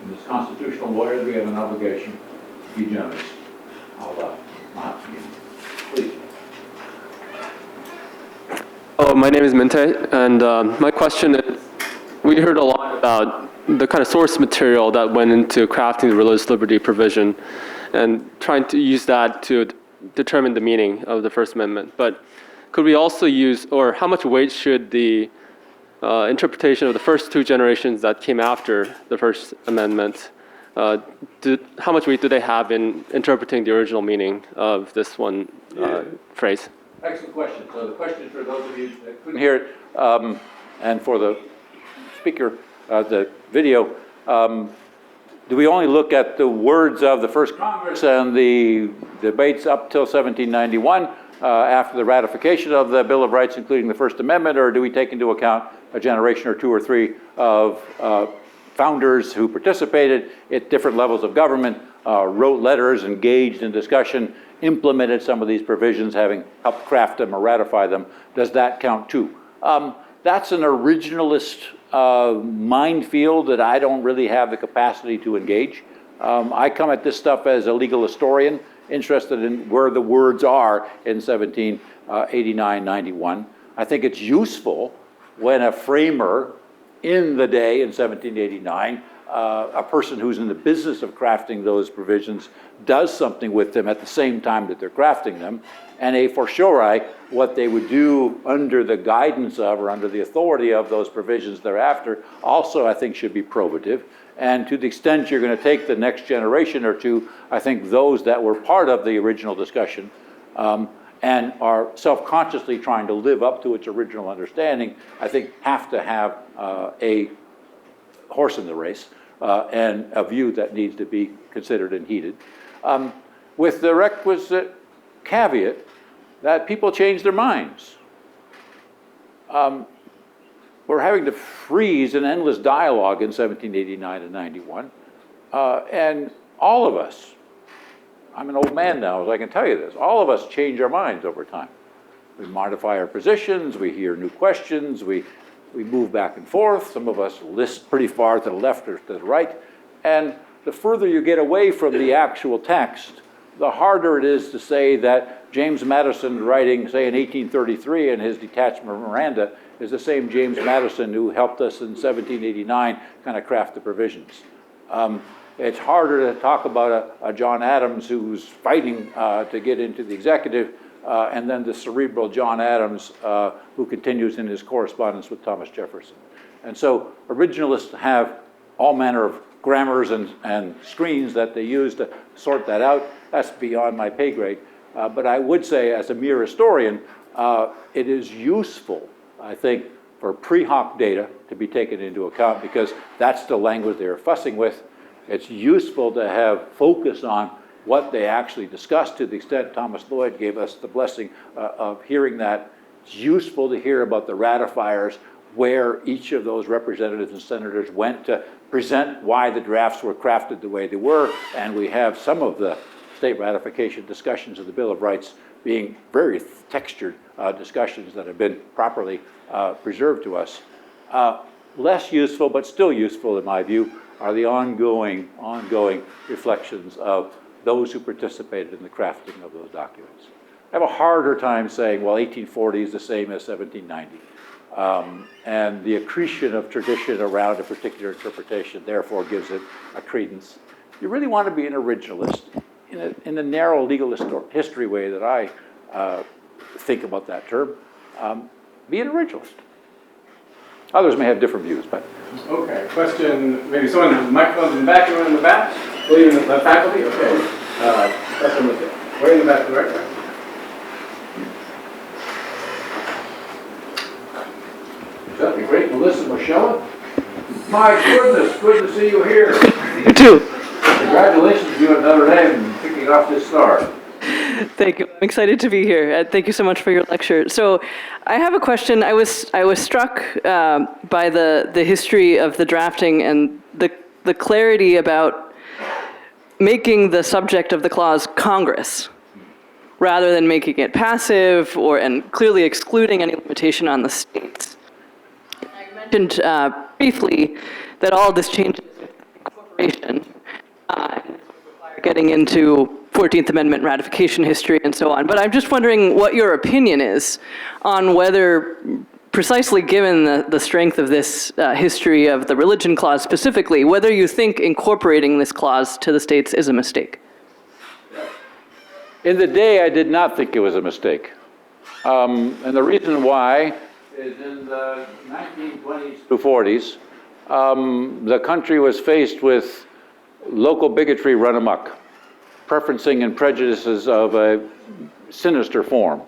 And as constitutional lawyers, we have an obligation to be generous. I'll not begin. Please. Hello, my name is Minte, and my question is, we heard a lot about the kind of source material that went into crafting the religious liberty provision and trying to use that to determine the meaning of the First Amendment. But could we also use, or how much weight should the interpretation of the first two generations that came after the First Amendment, how much weight do they have in interpreting the original meaning of this one phrase? Excellent question. So the question for those of you that couldn't hear it, and for the speaker, the video, do we only look at the words of the first Congress and the debates up till 1791 after the ratification of the Bill of Rights, including the First Amendment, or do we take into account a generation or two or three of founders who participated at different levels of government, wrote letters, engaged in discussion, implemented some of these provisions, having helped craft them or ratify them? Does that count too? That's an originalist minefield that I don't really have the capacity to engage. I come at this stuff as a legal historian, interested in where the words are in 1789-91. I think it's useful when a framer in the day in 1789, a person who's in the business of crafting those provisions does something with them at the same time that they're crafting them. And a fortiori, what they would do under the guidance of or under the authority of those provisions thereafter also I think should be probative. And to the extent you're going to take the next generation or two, I think those that were part of the original discussion and are self-consciously trying to live up to its original understanding, I think have to have a horse in the race and a view that needs to be considered and heeded. With the requisite caveat that people change their minds. We're having to freeze an endless dialogue in 1789 and 91. And all of us, I'm an old man now, so I can tell you this, all of us change our minds over time. We modify our positions, we hear new questions, we move back and forth. Some of us list pretty far to the left or to the right. And the further you get away from the actual text, the harder it is to say that James Madison writing, say, in 1833 in his detached memoranda is the same James Madison who helped us in 1789 kind of craft the provisions. It's harder to talk about a John Adams who's fighting to get into the executive and then the cerebral John Adams who continues in his correspondence with Thomas Jefferson. And so originalists have all manner of grammars and screens that they use to sort that out. That's beyond my pay grade. But I would say, as a mere historian, it is useful, I think, for pre-hoc data to be taken into account because that's the language they're fussing with. It's useful to have focus on what they actually discussed to the extent Thomas Lloyd gave us the blessing of hearing that. It's useful to hear about the ratifiers, where each of those representatives and senators went to present why the drafts were crafted the way they were, and we have some of the state ratification discussions of the Bill of Rights being very textured discussions that have been properly preserved to us. Less useful, but still useful in my view, are the ongoing reflections of those who participated in the crafting of those documents. I have a harder time saying, well, 1840 is the same as 1790. And the accretion of tradition around a particular interpretation therefore gives it a credence. You really want to be an originalist in the narrow legalist history way that I think about that term. Be an originalist. Others may have different views, but. Okay, question, maybe someone, microphone's in the back, anyone in the back? Believe in the faculty? Okay. That's one there. Way in the back to the right side. That'd be great, Melissa Michelle. My goodness, good to see you here. You too. Congratulations to you at Notre Dame picking off this star. Thank you. I'm excited to be here. Thank you so much for your lecture. So I have a question. I was struck by the history of the drafting and the clarity about making the subject of the clause Congress rather than making it passive and clearly excluding any limitation on the states. I mentioned briefly that all of this changes with incorporation getting into 14th Amendment ratification history and so on. But I'm just wondering what your opinion is on whether, precisely given the strength of this history of the religion clause specifically, whether you think incorporating this clause to the states is a mistake. In the day, I did not think it was a mistake. And the reason why is in the 1920s to 40s, the country was faced with local bigotry run amok, preferencing and prejudices of a sinister form.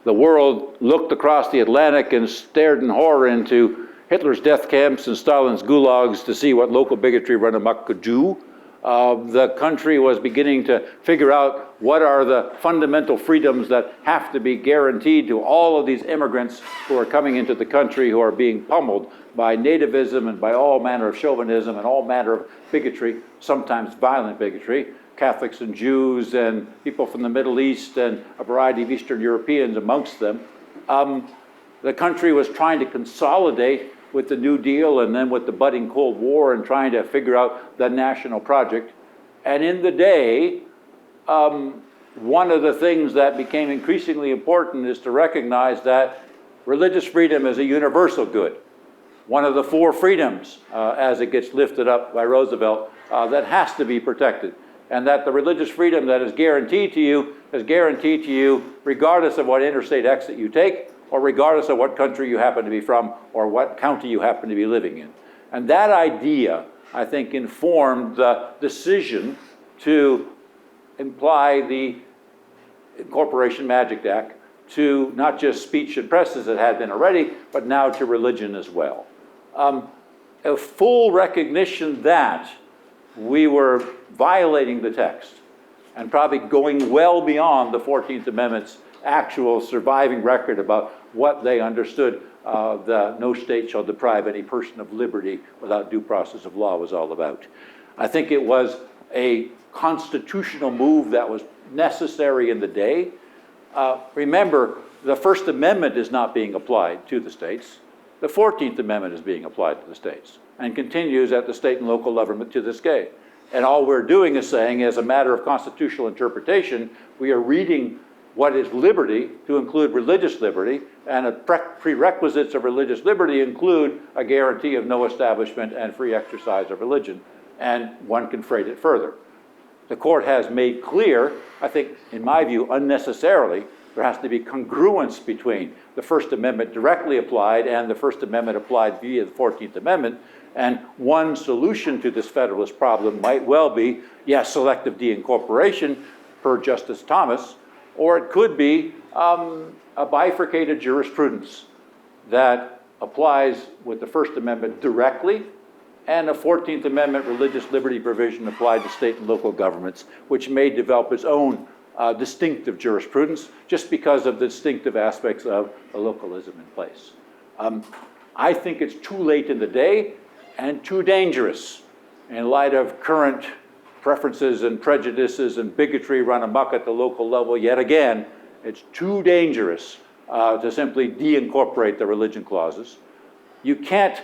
The world looked across the Atlantic and stared in horror into Hitler's death camps and Stalin's gulags to see what local bigotry run amok could do. The country was beginning to figure out what are the fundamental freedoms that have to be guaranteed to all of these immigrants who are coming into the country who are being pummeled by nativism and by all manner of chauvinism and all manner of bigotry, sometimes violent bigotry. Catholics and Jews and people from the Middle East and a variety of Eastern Europeans amongst them. The country was trying to consolidate with the New Deal and then with the budding Cold War and trying to figure out the national project. And in the day, one of the things that became increasingly important is to recognize that religious freedom is a universal good, one of the four freedoms as it gets lifted up by Roosevelt that has to be protected, and that the religious freedom that is guaranteed to you regardless of what interstate exit you take, or regardless of what country you happen to be from, or what county you happen to be living in. And that idea, I think, informed the decision to imply the Incorporation Magic Act to not just speech and press as it had been already, but now to religion as well. A full recognition that we were violating the text and probably going well beyond the 14th Amendment's actual surviving record about what they understood the no state shall deprive any person of liberty without due process of law was all about. I think it was a constitutional move that was necessary in the day. Remember, the First Amendment is not being applied to the states. The 14th Amendment is being applied to the states and continues at the state and local level to this day. And all we're doing is saying, as a matter of constitutional interpretation, we are reading what is liberty to include religious liberty, and the prerequisites of religious liberty include a guarantee of no establishment and free exercise of religion. And one can phrase it further. The court has made clear, I think, in my view, unnecessarily, there has to be congruence between the First Amendment directly applied and the First Amendment applied via the 14th Amendment. And one solution to this Federalist problem might well be, yes, selective deincorporation per Justice Thomas, or it could be a bifurcated jurisprudence that applies with the First Amendment directly and a 14th Amendment religious liberty provision applied to state and local governments, which may develop its own distinctive jurisprudence just because of the distinctive aspects of the localism in place. I think it's too late in the day and too dangerous in light of current preferences and prejudices and bigotry run amok at the local level. Yet again, it's too dangerous to simply deincorporate the religion clauses. You can't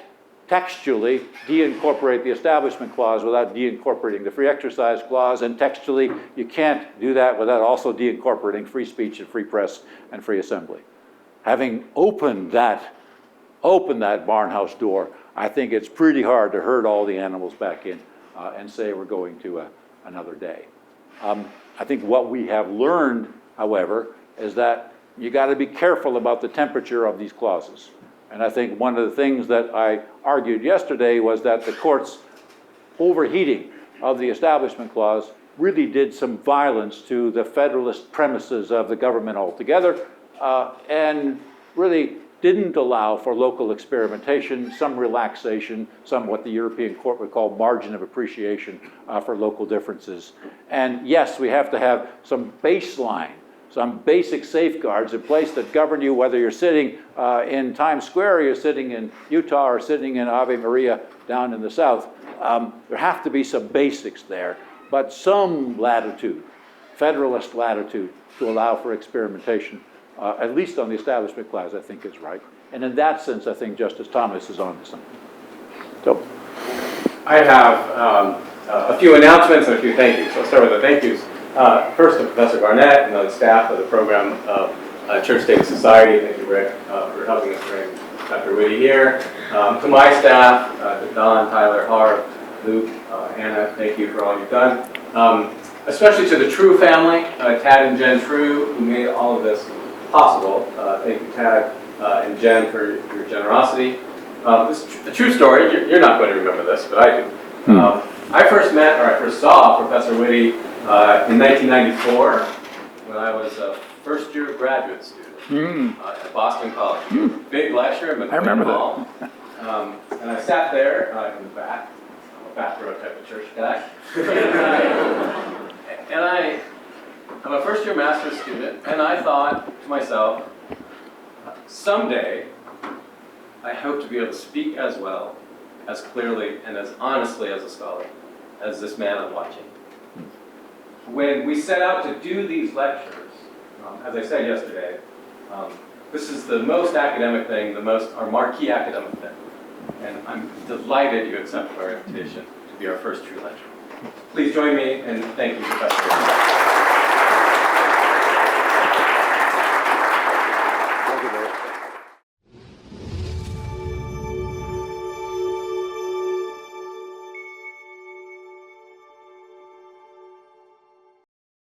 textually deincorporate the Establishment Clause without deincorporating the Free Exercise Clause, and textually you can't do that without also deincorporating free speech and free press and free assembly. Having opened that barnhouse door, I think it's pretty hard to herd all the animals back in and say we're going to another day. I think what we have learned, however, is that you got to be careful about the temperature of these clauses. And I think one of the things that I argued yesterday was that the court's overheating of the Establishment Clause really did some violence to the Federalist premises of the government altogether, and really didn't allow for local experimentation, some relaxation, some what the European Court would call margin of appreciation for local differences. And yes, we have to have some baseline, some basic safeguards in place that govern you, whether you're sitting in Times Square or you're sitting in Utah or sitting in Ave Maria down in the South. There have to be some basics there, but some latitude, Federalist latitude, to allow for experimentation, at least on the Establishment Clause, I think is right. And in that sense, I think Justice Thomas is on to something. So, I have a few announcements and a few thank yous. So I'll start with the thank yous. First to Professor Garnett and the staff of the program of Church, State, and Society. Thank you, Rick, for helping us bring Dr. Witte here. To my staff, to Don, Tyler, Harv, Luke, Anna, thank you for all you've done. Especially to the True family, Tad and Jenn True, who made all of this possible. Thank you, Tad and Jenn, for your generosity. This is a true story. You're not going to remember this, but I do. I first saw Professor Witte in 1994 when I was a first-year graduate student at Boston College. Big lecture in McDonald Hall. And I sat there in the back. I'm a back row type of church guy. and I'm a first-year master's student, and I thought to myself, someday I hope to be able to speak as well, as clearly, and as honestly as a scholar as this man I'm watching. When we set out to do these lectures, as I said yesterday, this is the most academic thing, our marquee academic thing. And I'm delighted you accepted our invitation to be our first true lecturer. Please join me in thanking Professor Witte.